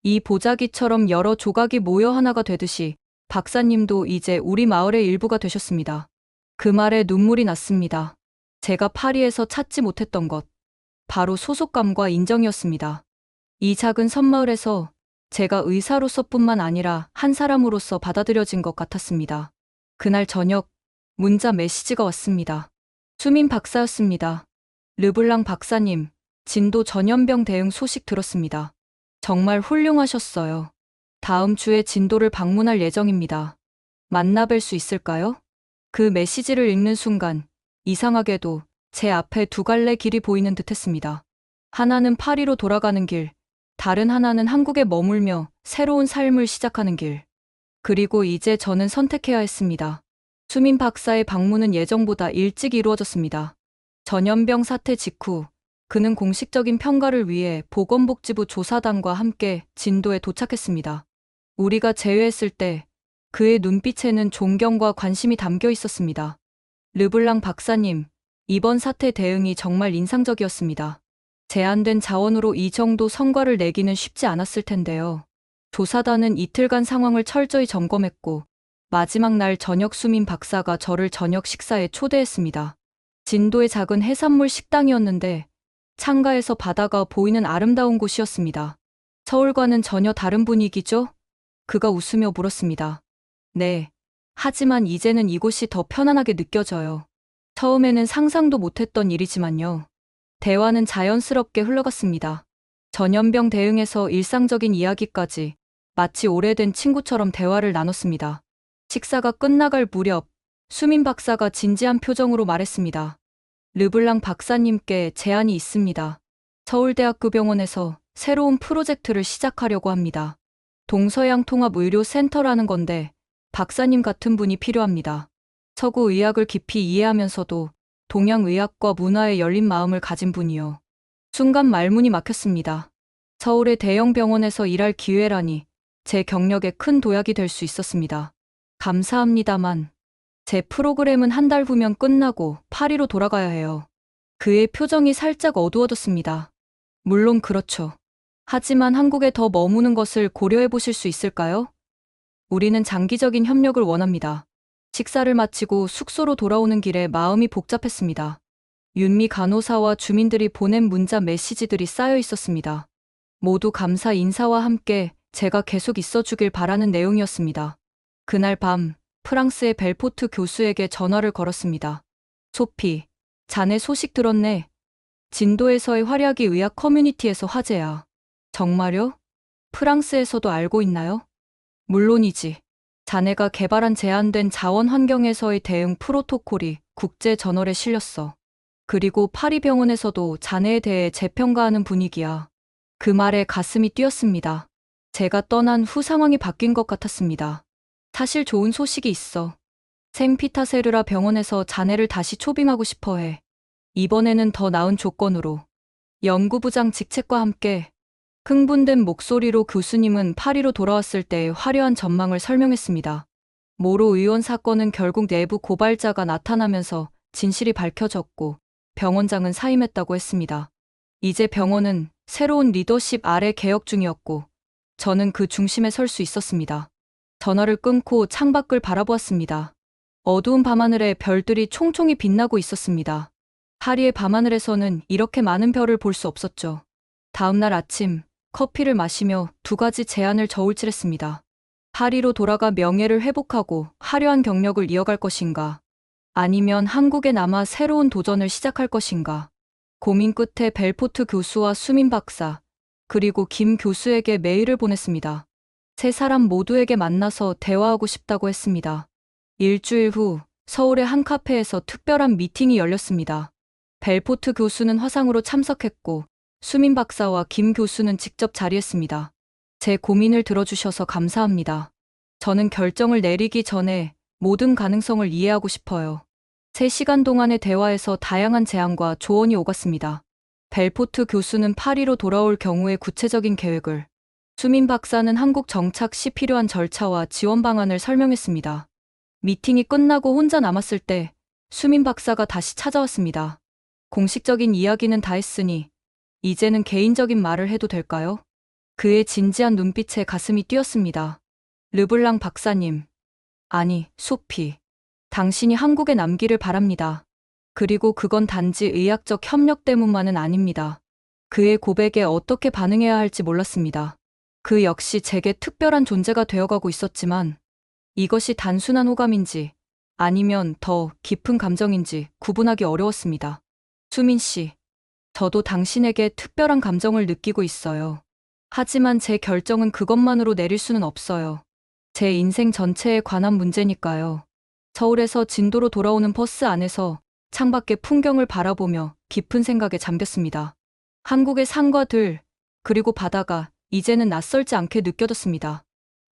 [SPEAKER 2] 이 보자기처럼 여러 조각이 모여 하나가 되듯이 박사님도 이제 우리 마을의 일부가 되셨습니다. 그 말에 눈물이 났습니다. 제가 파리에서 찾지 못했던 것, 바로 소속감과 인정이었습니다. 이 작은 섬마을에서 제가 의사로서뿐만 아니라 한 사람으로서 받아들여진 것 같았습니다. 그날 저녁 문자 메시지가 왔습니다. 수민 박사였습니다. 르블랑 박사님, 진도 전염병 대응 소식 들었습니다. 정말 훌륭하셨어요. 다음 주에 진도를 방문할 예정입니다. 만나 뵐 수 있을까요? 그 메시지를 읽는 순간 이상하게도 제 앞에 두 갈래 길이 보이는 듯했습니다. 하나는 파리로 돌아가는 길, 다른 하나는 한국에 머물며 새로운 삶을 시작하는 길. 그리고 이제 저는 선택해야 했습니다. 수민 박사의 방문은 예정보다 일찍 이루어졌습니다. 전염병 사태 직후 그는 공식적인 평가를 위해 보건복지부 조사단과 함께 진도에 도착했습니다. 우리가 제외했을 때 그의 눈빛에는 존경과 관심이 담겨 있었습니다. 르블랑 박사님, 이번 사태 대응이 정말 인상적이었습니다. 제한된 자원으로 이 정도 성과를 내기는 쉽지 않았을 텐데요. 조사단은 이틀간 상황을 철저히 점검했고 마지막 날 저녁 수민 박사가 저를 저녁 식사에 초대했습니다. 진도의 작은 해산물 식당이었는데 창가에서 바다가 보이는 아름다운 곳이었습니다. 서울과는 전혀 다른 분위기죠? 그가 웃으며 물었습니다. 네. 하지만 이제는 이곳이 더 편안하게 느껴져요. 처음에는 상상도 못했던 일이지만요. 대화는 자연스럽게 흘러갔습니다. 전염병 대응에서 일상적인 이야기까지 마치 오래된 친구처럼 대화를 나눴습니다. 식사가 끝나갈 무렵 수민 박사가 진지한 표정으로 말했습니다. 르블랑 박사님께 제안이 있습니다. 서울대학교 병원에서 새로운 프로젝트를 시작하려고 합니다. 동서양 통합 의료 센터라는 건데 박사님 같은 분이 필요합니다. 서구 의학을 깊이 이해하면서도 동양 의학과 문화에 열린 마음을 가진 분이요. 순간 말문이 막혔습니다. 서울의 대형 병원에서 일할 기회라니 제 경력에 큰 도약이 될 수 있었습니다. 감사합니다만 제 프로그램은 한 달 후면 끝나고 파리로 돌아가야 해요. 그의 표정이 살짝 어두워졌습니다. 물론 그렇죠. 하지만 한국에 더 머무는 것을 고려해 보실 수 있을까요? 우리는 장기적인 협력을 원합니다. 식사를 마치고 숙소로 돌아오는 길에 마음이 복잡했습니다. 윤미 간호사와 주민들이 보낸 문자 메시지들이 쌓여 있었습니다. 모두 감사 인사와 함께 제가 계속 있어주길 바라는 내용이었습니다. 그날 밤 프랑스의 벨포트 교수에게 전화를 걸었습니다. 소피, 자네 소식 들었네. 진도에서의 활약이 의학 커뮤니티에서 화제야. 정말요? 프랑스에서도 알고 있나요? 물론이지. 자네가 개발한 제한된 자원 환경에서의 대응 프로토콜이 국제 저널에 실렸어. 그리고 파리 병원에서도 자네에 대해 재평가하는 분위기야. 그 말에 가슴이 뛰었습니다. 제가 떠난 후 상황이 바뀐 것 같았습니다. 사실 좋은 소식이 있어. 생피타세르라 병원에서 자네를 다시 초빙하고 싶어 해. 이번에는 더 나은 조건으로. 연구부장 직책과 함께. 흥분된 목소리로 교수님은 파리로 돌아왔을 때의 화려한 전망을 설명했습니다. 모로 의원 사건은 결국 내부 고발자가 나타나면서 진실이 밝혀졌고 병원장은 사임했다고 했습니다. 이제 병원은 새로운 리더십 아래 개혁 중이었고 저는 그 중심에 설 수 있었습니다. 전화를 끊고 창밖을 바라보았습니다. 어두운 밤하늘에 별들이 총총히 빛나고 있었습니다. 파리의 밤하늘에서는 이렇게 많은 별을 볼 수 없었죠. 다음 날 아침 커피를 마시며 두 가지 제안을 저울질했습니다. 파리로 돌아가 명예를 회복하고 화려한 경력을 이어갈 것인가? 아니면 한국에 남아 새로운 도전을 시작할 것인가? 고민 끝에 벨포트 교수와 수민 박사, 그리고 김 교수에게 메일을 보냈습니다. 세 사람 모두에게 만나서 대화하고 싶다고 했습니다. 일주일 후 서울의 한 카페에서 특별한 미팅이 열렸습니다. 벨포트 교수는 화상으로 참석했고 수민 박사와 김 교수는 직접 자리했습니다. 제 고민을 들어주셔서 감사합니다. 저는 결정을 내리기 전에 모든 가능성을 이해하고 싶어요. 3시간 동안의 대화에서 다양한 제안과 조언이 오갔습니다. 벨포트 교수는 파리로 돌아올 경우의 구체적인 계획을, 수민 박사는 한국 정착 시 필요한 절차와 지원 방안을 설명했습니다. 미팅이 끝나고 혼자 남았을 때 수민 박사가 다시 찾아왔습니다. 공식적인 이야기는 다 했으니 이제는 개인적인 말을 해도 될까요? 그의 진지한 눈빛에 가슴이 뛰었습니다. 르블랑 박사님, 아니, 소피, 당신이 한국에 남기를 바랍니다. 그리고 그건 단지 의학적 협력 때문만은 아닙니다. 그의 고백에 어떻게 반응해야 할지 몰랐습니다. 그 역시 제게 특별한 존재가 되어가고 있었지만 이것이 단순한 호감인지 아니면 더 깊은 감정인지 구분하기 어려웠습니다. 수민 씨, 저도 당신에게 특별한 감정을 느끼고 있어요. 하지만 제 결정은 그것만으로 내릴 수는 없어요. 제 인생 전체에 관한 문제니까요. 서울에서 진도로 돌아오는 버스 안에서 창밖의 풍경을 바라보며 깊은 생각에 잠겼습니다. 한국의 산과 들, 그리고 바다가 이제는 낯설지 않게 느껴졌습니다.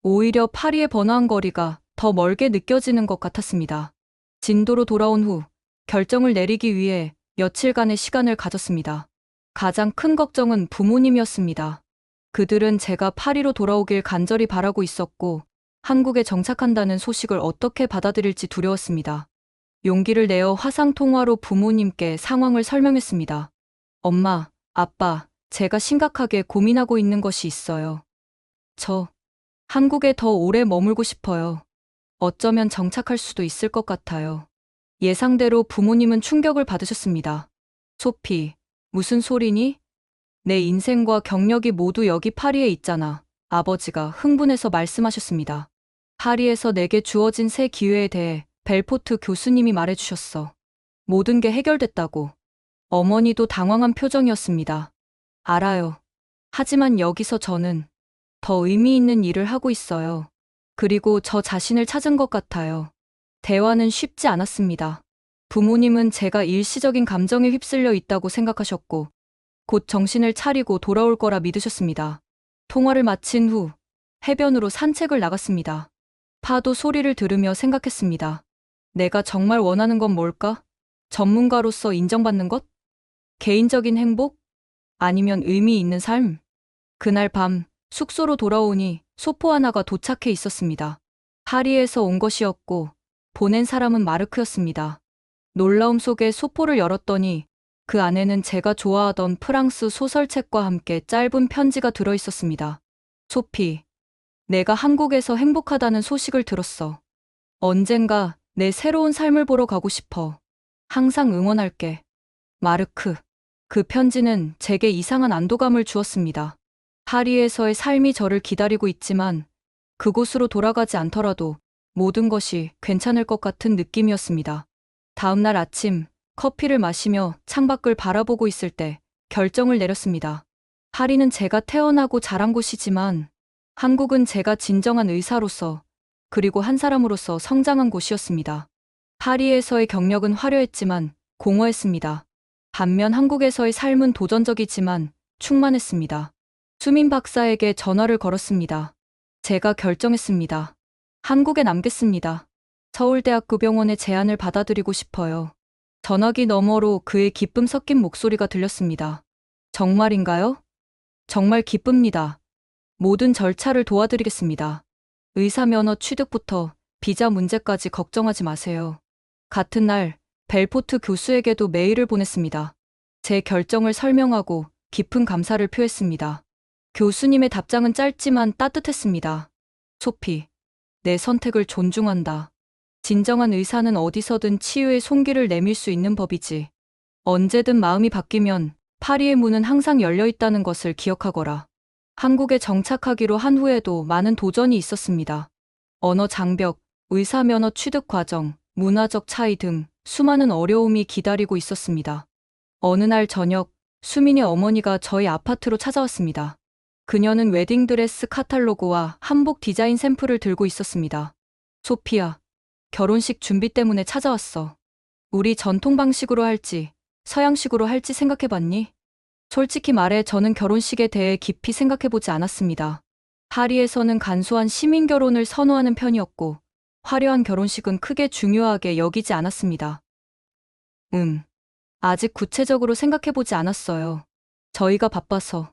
[SPEAKER 2] 오히려 파리의 번화한 거리가 더 멀게 느껴지는 것 같았습니다. 진도로 돌아온 후 결정을 내리기 위해 며칠간의 시간을 가졌습니다. 가장 큰 걱정은 부모님이었습니다. 그들은 제가 파리로 돌아오길 간절히 바라고 있었고, 한국에 정착한다는 소식을 어떻게 받아들일지 두려웠습니다. 용기를 내어 화상통화로 부모님께 상황을 설명했습니다. 엄마, 아빠, 제가 심각하게 고민하고 있는 것이 있어요. 저, 한국에 더 오래 머물고 싶어요. 어쩌면 정착할 수도 있을 것 같아요. 예상대로 부모님은 충격을 받으셨습니다. 소피, 무슨 소리니? 내 인생과 경력이 모두 여기 파리에 있잖아. 아버지가 흥분해서 말씀하셨습니다. 파리에서 내게 주어진 새 기회에 대해 벨포트 교수님이 말해주셨어. 모든 게 해결됐다고. 어머니도 당황한 표정이었습니다. 알아요. 하지만 여기서 저는 더 의미 있는 일을 하고 있어요. 그리고 저 자신을 찾은 것 같아요. 대화는 쉽지 않았습니다. 부모님은 제가 일시적인 감정에 휩쓸려 있다고 생각하셨고, 곧 정신을 차리고 돌아올 거라 믿으셨습니다. 통화를 마친 후 해변으로 산책을 나갔습니다. 파도 소리를 들으며 생각했습니다. 내가 정말 원하는 건 뭘까? 전문가로서 인정받는 것? 개인적인 행복? 아니면 의미 있는 삶? 그날 밤 숙소로 돌아오니 소포 하나가 도착해 있었습니다. 파리에서 온 것이었고 보낸 사람은 마르크였습니다. 놀라움 속에 소포를 열었더니 그 안에는 제가 좋아하던 프랑스 소설책과 함께 짧은 편지가 들어 있었습니다. 소피, 내가 한국에서 행복하다는 소식을 들었어. 언젠가 내 새로운 삶을 보러 가고 싶어. 항상 응원할게. 마르크. 그 편지는 제게 이상한 안도감을 주었습니다. 파리에서의 삶이 저를 기다리고 있지만 그곳으로 돌아가지 않더라도 모든 것이 괜찮을 것 같은 느낌이었습니다. 다음 날 아침 커피를 마시며 창밖을 바라보고 있을 때 결정을 내렸습니다. 파리는 제가 태어나고 자란 곳이지만 한국은 제가 진정한 의사로서 그리고 한 사람으로서 성장한 곳이었습니다. 파리에서의 경력은 화려했지만 공허했습니다. 반면 한국에서의 삶은 도전적이지만 충만했습니다. 수민 박사에게 전화를 걸었습니다. 제가 결정했습니다. 한국에 남겠습니다. 서울대학교 병원의 제안을 받아들이고 싶어요. 전화기 너머로 그의 기쁨 섞인 목소리가 들렸습니다. 정말인가요? 정말 기쁩니다. 모든 절차를 도와드리겠습니다. 의사 면허 취득부터 비자 문제까지 걱정하지 마세요. 같은 날 벨포트 교수에게도 메일을 보냈습니다. 제 결정을 설명하고 깊은 감사를 표했습니다. 교수님의 답장은 짧지만 따뜻했습니다. 소피, 내 선택을 존중한다. 진정한 의사는 어디서든 치유의 손길을 내밀 수 있는 법이지. 언제든 마음이 바뀌면 파리의 문은 항상 열려 있다는 것을 기억하거라. 한국에 정착하기로 한 후에도 많은 도전이 있었습니다. 언어 장벽, 의사 면허 취득 과정, 문화적 차이 등 수많은 어려움이 기다리고 있었습니다. 어느 날 저녁, 수민의 어머니가 저희 아파트로 찾아왔습니다. 그녀는 웨딩드레스 카탈로그와 한복 디자인 샘플을 들고 있었습니다. 소피야, 결혼식 준비 때문에 찾아왔어. 우리 전통 방식으로 할지, 서양식으로 할지 생각해봤니? 솔직히 말해 저는 결혼식에 대해 깊이 생각해보지 않았습니다. 파리에서는 간소한 시민 결혼을 선호하는 편이었고, 화려한 결혼식은 크게 중요하게 여기지 않았습니다. 아직 구체적으로 생각해보지 않았어요. 저희가 바빠서.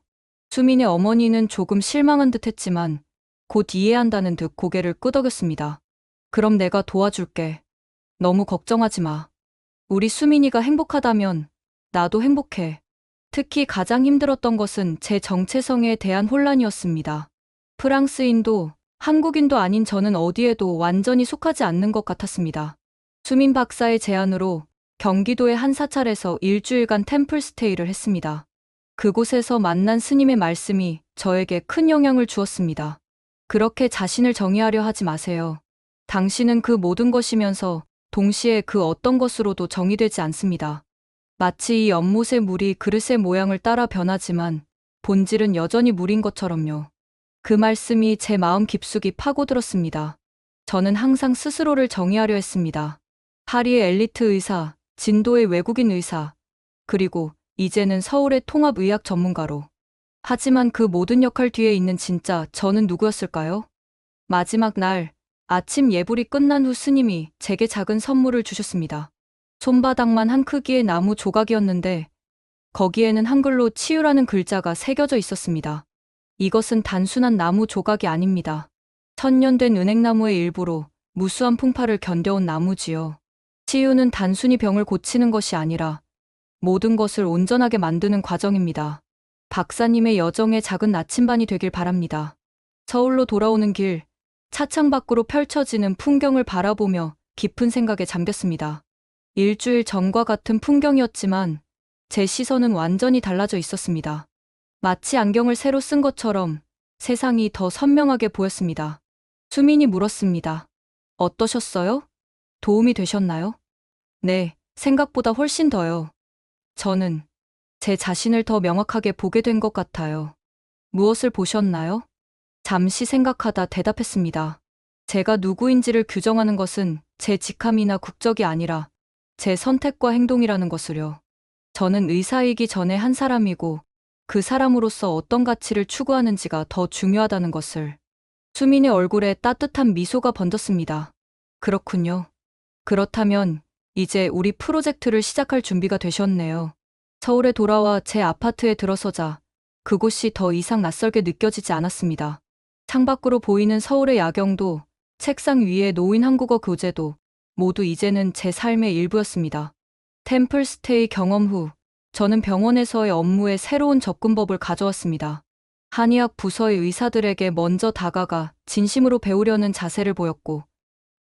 [SPEAKER 2] 수민의 어머니는 조금 실망한 듯 했지만 곧 이해한다는 듯 고개를 끄덕였습니다. 그럼 내가 도와줄게. 너무 걱정하지 마. 우리 수민이가 행복하다면 나도 행복해. 특히 가장 힘들었던 것은 제 정체성에 대한 혼란이었습니다. 프랑스인도 한국인도 아닌 저는 어디에도 완전히 속하지 않는 것 같았습니다. 수민 박사의 제안으로 경기도의 한 사찰에서 일주일간 템플 스테이를 했습니다. 그곳에서 만난 스님의 말씀이 저에게 큰 영향을 주었습니다. 그렇게 자신을 정의하려 하지 마세요. 당신은 그 모든 것이면서 동시에 그 어떤 것으로도 정의되지 않습니다. 마치 이 연못의 물이 그릇의 모양을 따라 변하지만 본질은 여전히 물인 것처럼요. 그 말씀이 제 마음 깊숙이 파고들었습니다. 저는 항상 스스로를 정의하려 했습니다. 파리의 엘리트 의사, 진도의 외국인 의사, 그리고 이제는 서울의 통합의학 전문가로. 하지만 그 모든 역할 뒤에 있는 진짜 저는 누구였을까요? 마지막 날, 아침 예불이 끝난 후 스님이 제게 작은 선물을 주셨습니다. 손바닥만 한 크기의 나무 조각이었는데 거기에는 한글로 치유라는 글자가 새겨져 있었습니다. 이것은 단순한 나무 조각이 아닙니다. 천년된 은행나무의 일부로 무수한 풍파를 견뎌온 나무지요. 치유는 단순히 병을 고치는 것이 아니라 모든 것을 온전하게 만드는 과정입니다. 박사님의 여정의 작은 나침반이 되길 바랍니다. 서울로 돌아오는 길, 차창 밖으로 펼쳐지는 풍경을 바라보며 깊은 생각에 잠겼습니다. 일주일 전과 같은 풍경이었지만 제 시선은 완전히 달라져 있었습니다. 마치 안경을 새로 쓴 것처럼 세상이 더 선명하게 보였습니다. 수민이 물었습니다. 어떠셨어요? 도움이 되셨나요? 네, 생각보다 훨씬 더요. 저는 제 자신을 더 명확하게 보게 된 것 같아요. 무엇을 보셨나요? 잠시 생각하다 대답했습니다. 제가 누구인지를 규정하는 것은 제 직함이나 국적이 아니라 제 선택과 행동이라는 것을요. 저는 의사이기 전에 한 사람이고 그 사람으로서 어떤 가치를 추구하는지가 더 중요하다는 것을. 수민의 얼굴에 따뜻한 미소가 번졌습니다. 그렇군요. 그렇다면 이제 우리 프로젝트를 시작할 준비가 되셨네요. 서울에 돌아와 제 아파트에 들어서자 그곳이 더 이상 낯설게 느껴지지 않았습니다. 창밖으로 보이는 서울의 야경도 책상 위에 놓인 한국어 교재도 모두 이제는 제 삶의 일부였습니다. 템플스테이 경험 후 저는 병원에서의 업무에 새로운 접근법을 가져왔습니다. 한의학 부서의 의사들에게 먼저 다가가 진심으로 배우려는 자세를 보였고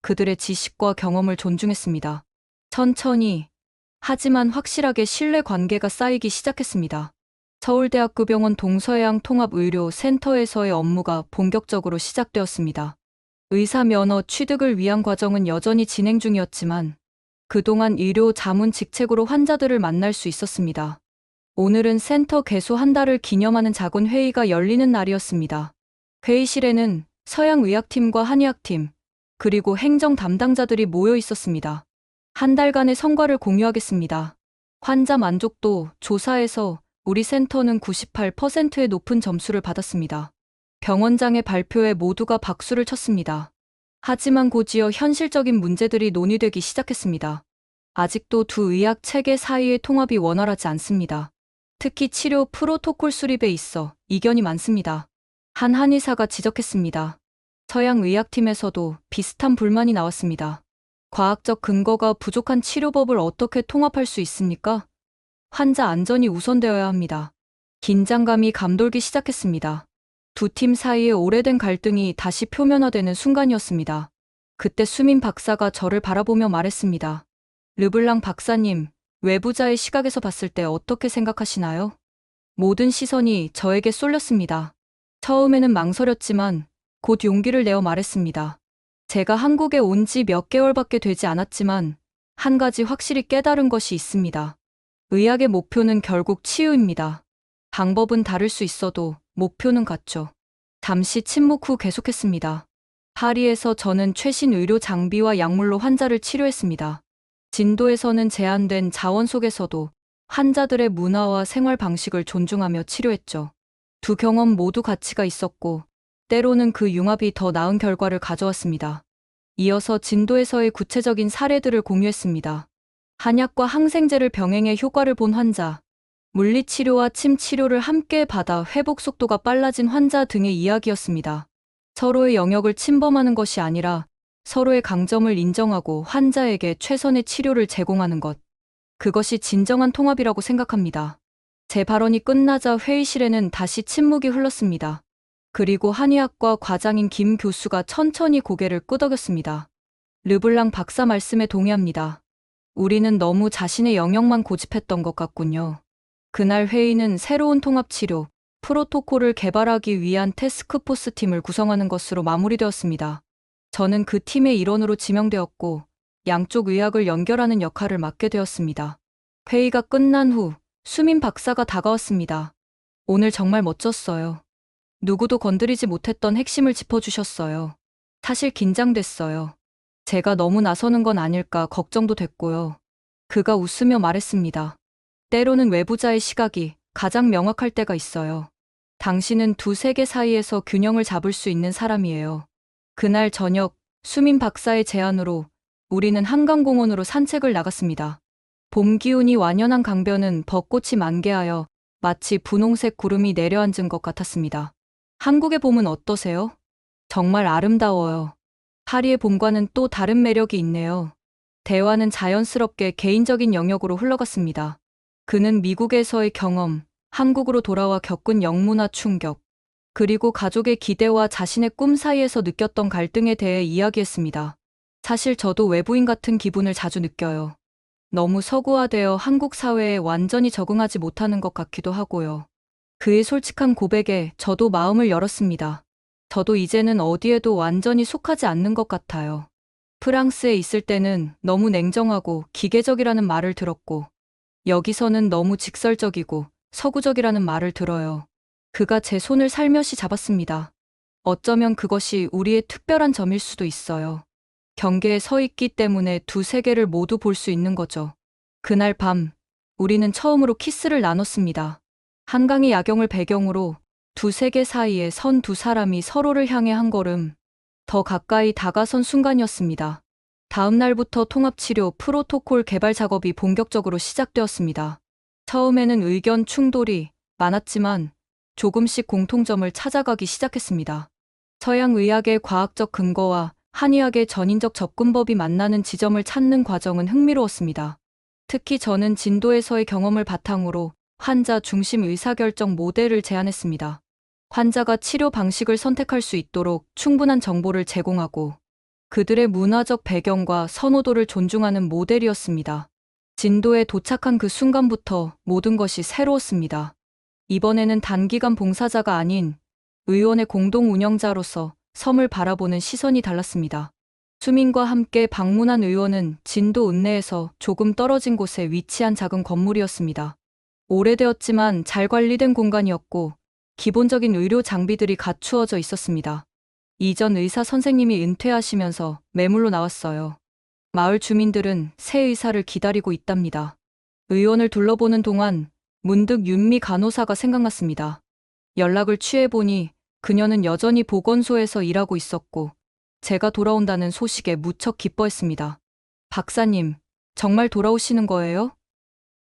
[SPEAKER 2] 그들의 지식과 경험을 존중했습니다. 천천히 하지만 확실하게 신뢰 관계가 쌓이기 시작했습니다. 서울대학교 병원 동서해양 통합의료센터에서의 업무가 본격적으로 시작되었습니다. 의사 면허 취득을 위한 과정은 여전히 진행 중이었지만 그동안 의료 자문 직책으로 환자들을 만날 수 있었습니다. 오늘은 센터 개소 한 달을 기념하는 작은 회의가 열리는 날이었습니다. 회의실에는 서양의학팀과 한의학팀, 그리고 행정 담당자들이 모여 있었습니다. 한 달간의 성과를 공유하겠습니다. 환자 만족도 조사에서 우리 센터는 98%의 높은 점수를 받았습니다. 병원장의 발표에 모두가 박수를 쳤습니다. 하지만 곧이어 현실적인 문제들이 논의되기 시작했습니다. 아직도 두 의학 체계 사이의 통합이 원활하지 않습니다. 특히 치료 프로토콜 수립에 있어 이견이 많습니다. 한 한의사가 지적했습니다. 서양의학팀에서도 비슷한 불만이 나왔습니다. 과학적 근거가 부족한 치료법을 어떻게 통합할 수 있습니까? 환자 안전이 우선되어야 합니다. 긴장감이 감돌기 시작했습니다. 두 팀 사이의 오래된 갈등이 다시 표면화되는 순간이었습니다. 그때 수민 박사가 저를 바라보며 말했습니다. 르블랑 박사님, 외부자의 시각에서 봤을 때 어떻게 생각하시나요? 모든 시선이 저에게 쏠렸습니다. 처음에는 망설였지만 곧 용기를 내어 말했습니다. 제가 한국에 온 지 몇 개월밖에 되지 않았지만 한 가지 확실히 깨달은 것이 있습니다. 의학의 목표는 결국 치유입니다. 방법은 다를 수 있어도 목표는 같죠. 잠시 침묵 후 계속했습니다. 파리에서 저는 최신 의료 장비와 약물로 환자를 치료했습니다. 진도에서는 제한된 자원 속에서도 환자들의 문화와 생활 방식을 존중하며 치료했죠. 두 경험 모두 가치가 있었고 때로는 그 융합이 더 나은 결과를 가져왔습니다. 이어서 진도에서의 구체적인 사례들을 공유했습니다. 한약과 항생제를 병행해 효과를 본 환자, 물리치료와 침 치료를 함께 받아 회복 속도가 빨라진 환자 등의 이야기였습니다. 서로의 영역을 침범하는 것이 아니라 서로의 강점을 인정하고 환자에게 최선의 치료를 제공하는 것. 그것이 진정한 통합이라고 생각합니다. 제 발언이 끝나자 회의실에는 다시 침묵이 흘렀습니다. 그리고 한의학과 과장인 김 교수가 천천히 고개를 끄덕였습니다. 르블랑 박사 말씀에 동의합니다. 우리는 너무 자신의 영역만 고집했던 것 같군요. 그날 회의는 새로운 통합치료, 프로토콜을 개발하기 위한 태스크포스 팀을 구성하는 것으로 마무리되었습니다. 저는 그 팀의 일원으로 지명되었고 양쪽 의학을 연결하는 역할을 맡게 되었습니다. 회의가 끝난 후 수민 박사가 다가왔습니다. 오늘 정말 멋졌어요. 누구도 건드리지 못했던 핵심을 짚어주셨어요. 사실 긴장됐어요. 제가 너무 나서는 건 아닐까 걱정도 됐고요. 그가 웃으며 말했습니다. 때로는 외부자의 시각이 가장 명확할 때가 있어요. 당신은 두 세계 사이에서 균형을 잡을 수 있는 사람이에요. 그날 저녁 수민 박사의 제안으로 우리는 한강공원으로 산책을 나갔습니다. 봄 기운이 완연한 강변은 벚꽃이 만개하여 마치 분홍색 구름이 내려앉은 것 같았습니다. 한국의 봄은 어떠세요? 정말 아름다워요. 파리의 봄과는 또 다른 매력이 있네요. 대화는 자연스럽게 개인적인 영역으로 흘러갔습니다. 그는 미국에서의 경험, 한국으로 돌아와 겪은 영문화 충격, 그리고 가족의 기대와 자신의 꿈 사이에서 느꼈던 갈등에 대해 이야기했습니다. 사실 저도 외부인 같은 기분을 자주 느껴요. 너무 서구화되어 한국 사회에 완전히 적응하지 못하는 것 같기도 하고요. 그의 솔직한 고백에 저도 마음을 열었습니다. 저도 이제는 어디에도 완전히 속하지 않는 것 같아요. 프랑스에 있을 때는 너무 냉정하고 기계적이라는 말을 들었고, 여기서는 너무 직설적이고 서구적이라는 말을 들어요. 그가 제 손을 살며시 잡았습니다. 어쩌면 그것이 우리의 특별한 점일 수도 있어요. 경계에 서 있기 때문에 두 세계를 모두 볼 수 있는 거죠. 그날 밤, 우리는 처음으로 키스를 나눴습니다. 한강의 야경을 배경으로 두 세계 사이에 선 두 사람이 서로를 향해 한 걸음 더 가까이 다가선 순간이었습니다. 다음 날부터 통합치료 프로토콜 개발 작업이 본격적으로 시작되었습니다. 처음에는 의견 충돌이 많았지만 조금씩 공통점을 찾아가기 시작했습니다. 서양의학의 과학적 근거와 한의학의 전인적 접근법이 만나는 지점을 찾는 과정은 흥미로웠습니다. 특히 저는 진도에서의 경험을 바탕으로 환자 중심 의사결정 모델을 제안했습니다. 환자가 치료 방식을 선택할 수 있도록 충분한 정보를 제공하고 그들의 문화적 배경과 선호도를 존중하는 모델이었습니다. 진도에 도착한 그 순간부터 모든 것이 새로웠습니다. 이번에는 단기간 봉사자가 아닌 의원의 공동 운영자로서 섬을 바라보는 시선이 달랐습니다. 수민과 함께 방문한 의원은 진도 읍내에서 조금 떨어진 곳에 위치한 작은 건물이었습니다. 오래되었지만 잘 관리된 공간이었고 기본적인 의료 장비들이 갖추어져 있었습니다. 이전 의사 선생님이 은퇴하시면서 매물로 나왔어요. 마을 주민들은 새 의사를 기다리고 있답니다. 의원을 둘러보는 동안 문득 윤미 간호사가 생각났습니다. 연락을 취해보니 그녀는 여전히 보건소에서 일하고 있었고 제가 돌아온다는 소식에 무척 기뻐했습니다. 박사님, 정말 돌아오시는 거예요?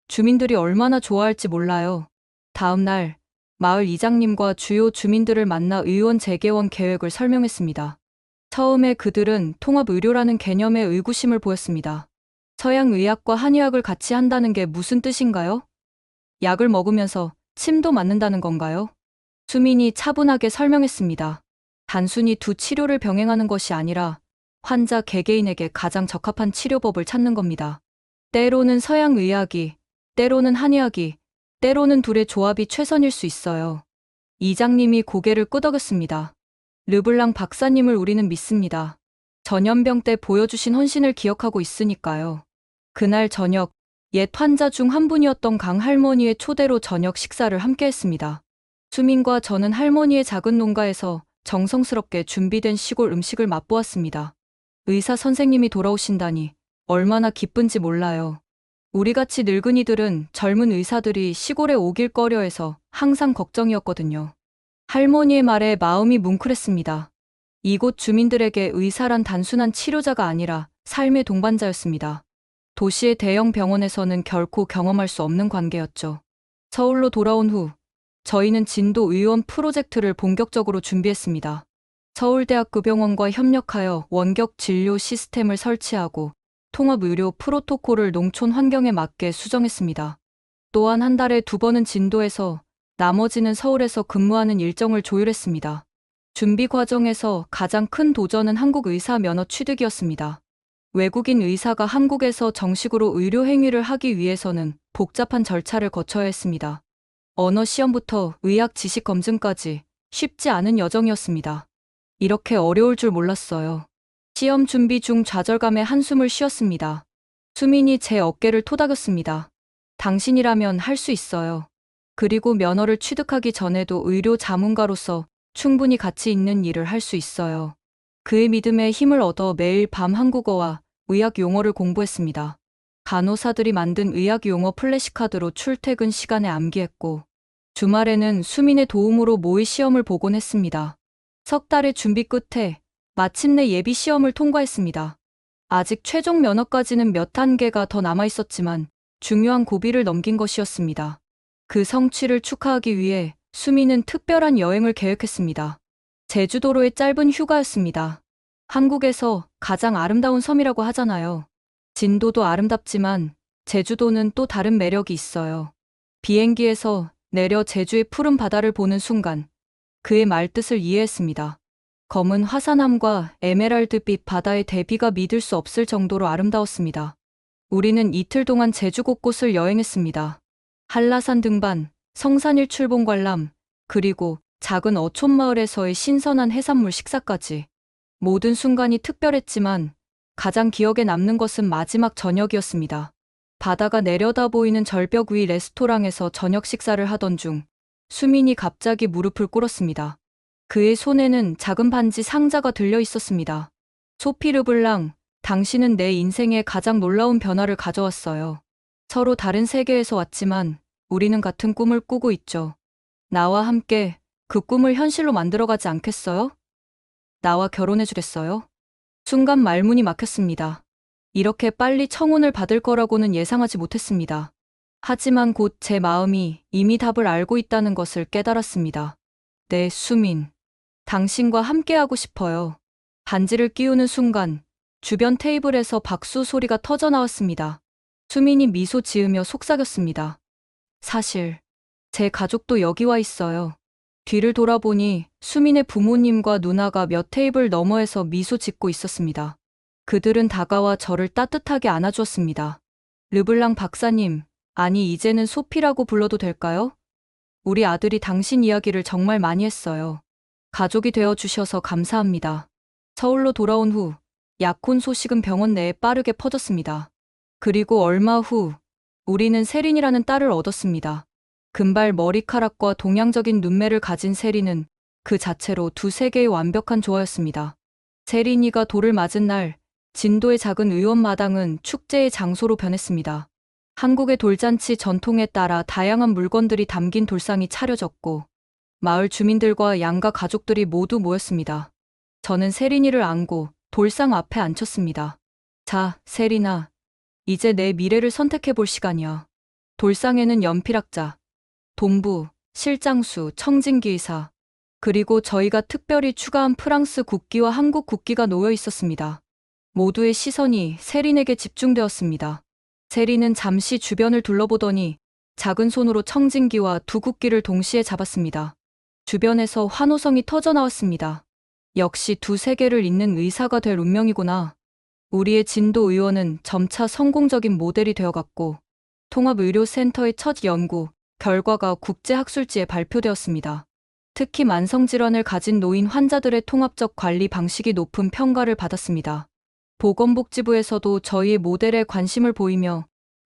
[SPEAKER 2] 주민들이 얼마나 좋아할지 몰라요. 다음 날 마을 이장님과 주요 주민들을 만나 의원 재개원 계획을 설명했습니다. 처음에 그들은 통합의료라는 개념에 의구심을 보였습니다. 서양의학과 한의학을 같이 한다는 게 무슨 뜻인가요? 약을 먹으면서 침도 맞는다는 건가요? 수민이 차분하게 설명했습니다. 단순히 두 치료를 병행하는 것이 아니라 환자 개개인에게 가장 적합한 치료법을 찾는 겁니다. 때로는 서양의학이, 때로는 한의학이, 때로는 둘의 조합이 최선일 수 있어요. 이장님이 고개를 끄덕였습니다. 르블랑 박사님을 우리는 믿습니다. 전염병 때 보여주신 헌신을 기억하고 있으니까요. 그날 저녁, 옛 환자 중 한 분이었던 강 할머니의 초대로 저녁 식사를 함께 했습니다. 수민과 저는 할머니의 작은 농가에서 정성스럽게 준비된 시골 음식을 맛보았습니다. 의사 선생님이 돌아오신다니 얼마나 기쁜지 몰라요. 우리같이 늙은이들은 젊은 의사들이 시골에 오길 꺼려해서 항상 걱정이었거든요. 할머니의 말에 마음이 뭉클했습니다. 이곳 주민들에게 의사란 단순한 치료자가 아니라 삶의 동반자였습니다. 도시의 대형 병원에서는 결코 경험할 수 없는 관계였죠. 서울로 돌아온 후 저희는 진도 의원 프로젝트를 본격적으로 준비했습니다. 서울대학교 병원과 협력하여 원격 진료 시스템을 설치하고 통합의료 프로토콜을 농촌 환경에 맞게 수정했습니다. 또한 한 달에 2번은 진도에서 나머지는 서울에서 근무하는 일정을 조율했습니다. 준비 과정에서 가장 큰 도전은 한국 의사 면허 취득이었습니다. 외국인 의사가 한국에서 정식으로 의료 행위를 하기 위해서는 복잡한 절차를 거쳐야 했습니다. 언어 시험부터 의학 지식 검증까지 쉽지 않은 여정이었습니다. 이렇게 어려울 줄 몰랐어요. 시험 준비 중 좌절감에 한숨을 쉬었습니다. 수민이 제 어깨를 토닥였습니다. 당신이라면 할 수 있어요. 그리고 면허를 취득하기 전에도 의료 자문가로서 충분히 가치 있는 일을 할 수 있어요. 그의 믿음에 힘을 얻어 매일 밤 한국어와 의학 용어를 공부했습니다. 간호사들이 만든 의학 용어 플래시카드로 출퇴근 시간에 암기했고 주말에는 수민의 도움으로 모의 시험을 보곤 했습니다. 석 달의 준비 끝에 마침내 예비 시험을 통과했습니다. 아직 최종 면허까지는 몇 단계가 더 남아 있었지만 중요한 고비를 넘긴 것이었습니다. 그 성취를 축하하기 위해 수미는 특별한 여행을 계획했습니다. 제주도로의 짧은 휴가였습니다. 한국에서 가장 아름다운 섬이라고 하잖아요. 진도도 아름답지만 제주도는 또 다른 매력이 있어요. 비행기에서 내려 제주의 푸른 바다를 보는 순간 그의 말뜻을 이해했습니다. 검은 화산암과 에메랄드빛 바다의 대비가 믿을 수 없을 정도로 아름다웠습니다. 우리는 이틀 동안 제주 곳곳을 여행했습니다. 한라산 등반, 성산일 출봉 관람, 그리고 작은 어촌마을에서의 신선한 해산물 식사까지. 모든 순간이 특별했지만 가장 기억에 남는 것은 마지막 저녁이었습니다. 바다가 내려다 보이는 절벽 위 레스토랑에서 저녁 식사를 하던 중 수민이 갑자기 무릎을 꿇었습니다. 그의 손에는 작은 반지 상자가 들려 있었습니다. 소피 르블랑, 당신은 내 인생에 가장 놀라운 변화를 가져왔어요. 서로 다른 세계에서 왔지만 우리는 같은 꿈을 꾸고 있죠. 나와 함께 그 꿈을 현실로 만들어가지 않겠어요? 나와 결혼해 주겠어요? 순간 말문이 막혔습니다. 이렇게 빨리 청혼을 받을 거라고는 예상하지 못했습니다. 하지만 곧 제 마음이 이미 답을 알고 있다는 것을 깨달았습니다. 네, 수민. 당신과 함께하고 싶어요. 반지를 끼우는 순간 주변 테이블에서 박수 소리가 터져 나왔습니다. 수민이 미소 지으며 속삭였습니다. 사실 제 가족도 여기 와 있어요. 뒤를 돌아보니 수민의 부모님과 누나가 몇 테이블 너머에서 미소 짓고 있었습니다. 그들은 다가와 저를 따뜻하게 안아주었습니다. 르블랑 박사님, 아니 이제는 소피라고 불러도 될까요? 우리 아들이 당신 이야기를 정말 많이 했어요. 가족이 되어 주셔서 감사합니다. 서울로 돌아온 후 약혼 소식은 병원 내에 빠르게 퍼졌습니다. 그리고 얼마 후 우리는 세린이라는 딸을 얻었습니다. 금발 머리카락과 동양적인 눈매를 가진 세린은 그 자체로 두 세계의 완벽한 조화였습니다. 세린이가 돌을 맞은 날 진도의 작은 의원마당은 축제의 장소로 변했습니다. 한국의 돌잔치 전통에 따라 다양한 물건들이 담긴 돌상이 차려졌고 마을 주민들과 양가 가족들이 모두 모였습니다. 저는 세린이를 안고 돌상 앞에 앉혔습니다. 자, 세린아, 이제 내 미래를 선택해 볼 시간이야. 돌상에는 연필학자, 동부, 실장수, 청진기의사, 그리고 저희가 특별히 추가한 프랑스 국기와 한국 국기가 놓여 있었습니다. 모두의 시선이 세린에게 집중되었습니다. 세린은 잠시 주변을 둘러보더니 작은 손으로 청진기와 두 국기를 동시에 잡았습니다. 주변에서 환호성이 터져 나왔습니다. 역시 두 세계를 잇는 의사가 될 운명이구나. 우리의 진도 의원은 점차 성공적인 모델이 되어갔고 통합의료센터의 첫 연구 결과가 국제학술지에 발표되었습니다. 특히 만성질환을 가진 노인 환자들의 통합적 관리 방식이 높은 평가를 받았습니다. 보건복지부에서도 저희의 모델에 관심을 보이며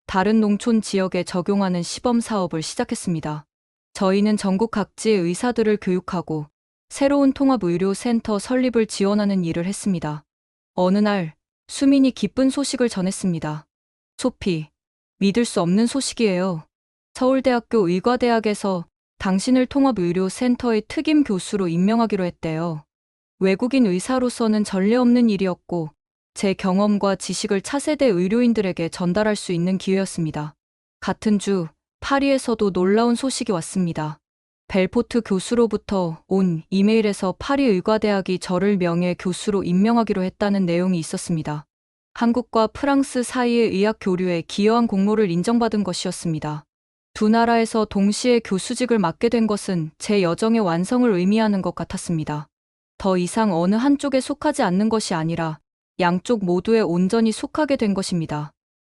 [SPEAKER 2] 다른 농촌 지역에 적용하는 시범 사업을 시작했습니다. 저희는 전국 각지의 의사들을 교육하고 새로운 통합의료센터 설립을 지원하는 일을 했습니다. 어느 날 수민이 기쁜 소식을 전했습니다. 소피, 믿을 수 없는 소식이에요. 서울대학교 의과대학에서 당신을 통합의료센터의 특임 교수로 임명하기로 했대요. 외국인 의사로서는 전례 없는 일이었고 제 경험과 지식을 차세대 의료인들에게 전달할 수 있는 기회였습니다. 같은 주 파리에서도 놀라운 소식이 왔습니다. 벨포트 교수로부터 온 이메일에서 파리 의과대학이 저를 명예 교수로 임명하기로 했다는 내용이 있었습니다. 한국과 프랑스 사이의 의학 교류에 기여한 공로를 인정받은 것이었습니다. 두 나라에서 동시에 교수직을 맡게 된 것은 제 여정의 완성을 의미하는 것 같았습니다. 더 이상 어느 한쪽에 속하지 않는 것이 아니라 양쪽 모두에 온전히 속하게 된 것입니다.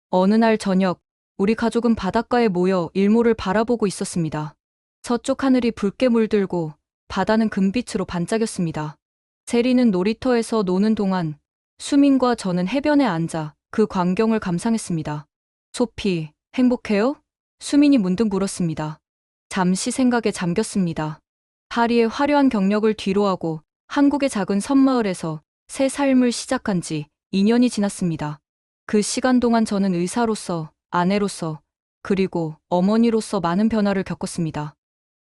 [SPEAKER 2] 어느 날 저녁, 우리 가족은 바닷가에 모여 일몰을 바라보고 있었습니다. 서쪽 하늘이 붉게 물들고 바다는 금빛으로 반짝였습니다. 세리는 놀이터에서 노는 동안 수민과 저는 해변에 앉아 그 광경을 감상했습니다. 소피, 행복해요? 수민이 문득 물었습니다. 잠시 생각에 잠겼습니다. 파리의 화려한 경력을 뒤로하고 한국의 작은 섬마을에서 새 삶을 시작한 지 2년이 지났습니다. 그 시간 동안 저는 의사로서, 아내로서, 그리고 어머니로서 많은 변화를 겪었습니다.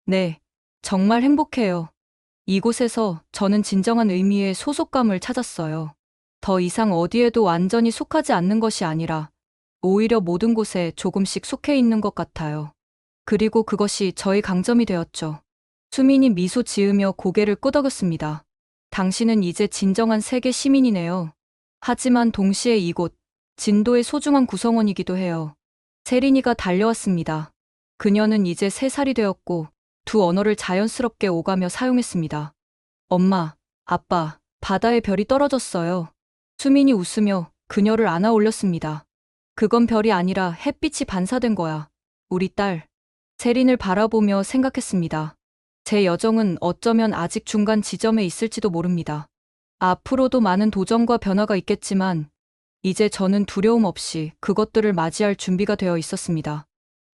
[SPEAKER 2] 네, 정말 행복해요. 이곳에서 저는 진정한 의미의 소속감을 찾았어요. 더 이상 어디에도 완전히 속하지 않는 것이 아니라 오히려 모든 곳에 조금씩 속해 있는 것 같아요. 그리고 그것이 저의 강점이 되었죠. 수민이 미소 지으며 고개를 끄덕였습니다. 당신은 이제 진정한 세계 시민이네요. 하지만 동시에 이곳, 진도의 소중한 구성원이기도 해요. 세린이가 달려왔습니다. 그녀는 이제 3살이 되었고 두 언어를 자연스럽게 오가며 사용했습니다. 엄마, 아빠, 바다의 별이 떨어졌어요. 수민이 웃으며 그녀를 안아 올렸습니다. 그건 별이 아니라 햇빛이 반사된 거야. 우리 딸. 세린을 바라보며 생각했습니다. 제 여정은 어쩌면 아직 중간 지점에 있을지도 모릅니다. 앞으로도 많은 도전과 변화가 있겠지만 이제 저는 두려움 없이 그것들을 맞이할 준비가 되어 있었습니다.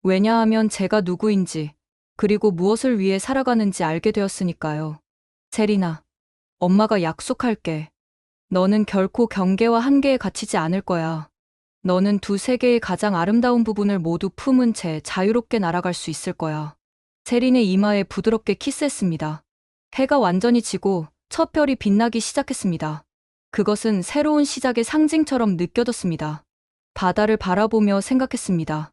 [SPEAKER 2] 왜냐하면 제가 누구인지 그리고 무엇을 위해 살아가는지 알게 되었으니까요. 세린아, 엄마가 약속할게. 너는 결코 경계와 한계에 갇히지 않을 거야. 너는 두 세계의 가장 아름다운 부분을 모두 품은 채 자유롭게 날아갈 수 있을 거야. 세린의 이마에 부드럽게 키스했습니다. 해가 완전히 지고 첫 별이 빛나기 시작했습니다. 그것은 새로운 시작의 상징처럼 느껴졌습니다. 바다를 바라보며 생각했습니다.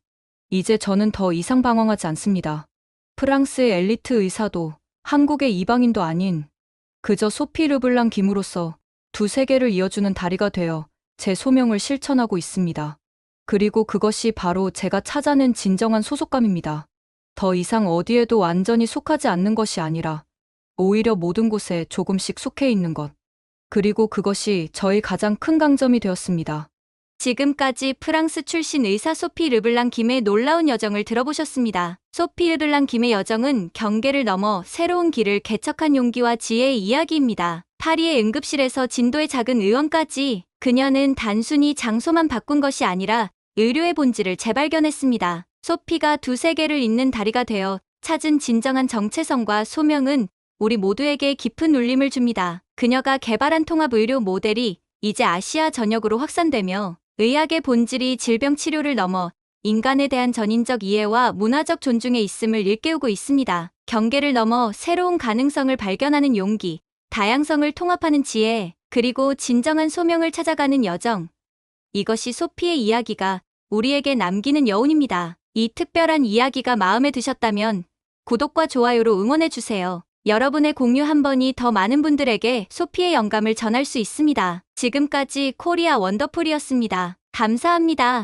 [SPEAKER 2] 이제 저는 더 이상 방황하지 않습니다. 프랑스의 엘리트 의사도 한국의 이방인도 아닌 그저 소피 르블랑 김으로서 두 세계를 이어주는 다리가 되어 제 소명을 실천하고 있습니다. 그리고 그것이 바로 제가 찾아낸 진정한 소속감입니다. 더 이상 어디에도 완전히 속하지 않는 것이 아니라 오히려 모든 곳에 조금씩 속해 있는 것. 그리고 그것이 저의 가장 큰 강점이 되었습니다. 지금까지 프랑스 출신 의사 소피 르블랑 김의 놀라운 여정을 들어보셨습니다. 소피 르블랑 김의 여정은 경계를 넘어 새로운 길을 개척한 용기와 지혜의 이야기입니다. 파리의 응급실에서 진도의 작은 의원까지 그녀는 단순히 장소만 바꾼 것이 아니라 의료의 본질을 재발견했습니다. 소피가 두 세계를 잇는 다리가 되어 찾은 진정한 정체성과 소명은 우리 모두에게 깊은 울림을 줍니다. 그녀가 개발한 통합 의료 모델이 이제 아시아 전역으로 확산되며 의학의 본질이 질병 치료를 넘어 인간에 대한 전인적 이해와 문화적 존중에 있음을 일깨우고 있습니다. 경계를 넘어 새로운 가능성을 발견하는 용기, 다양성을 통합하는 지혜, 그리고 진정한 소명을 찾아가는 여정. 이것이 소피의 이야기가 우리에게 남기는 여운입니다. 이 특별한 이야기가 마음에 드셨다면 구독과 좋아요로 응원해주세요. 여러분의 공유 한 번이 더 많은 분들에게 소피의 영감을 전할 수 있습니다. 지금까지 코리아 원더풀이었습니다. 감사합니다.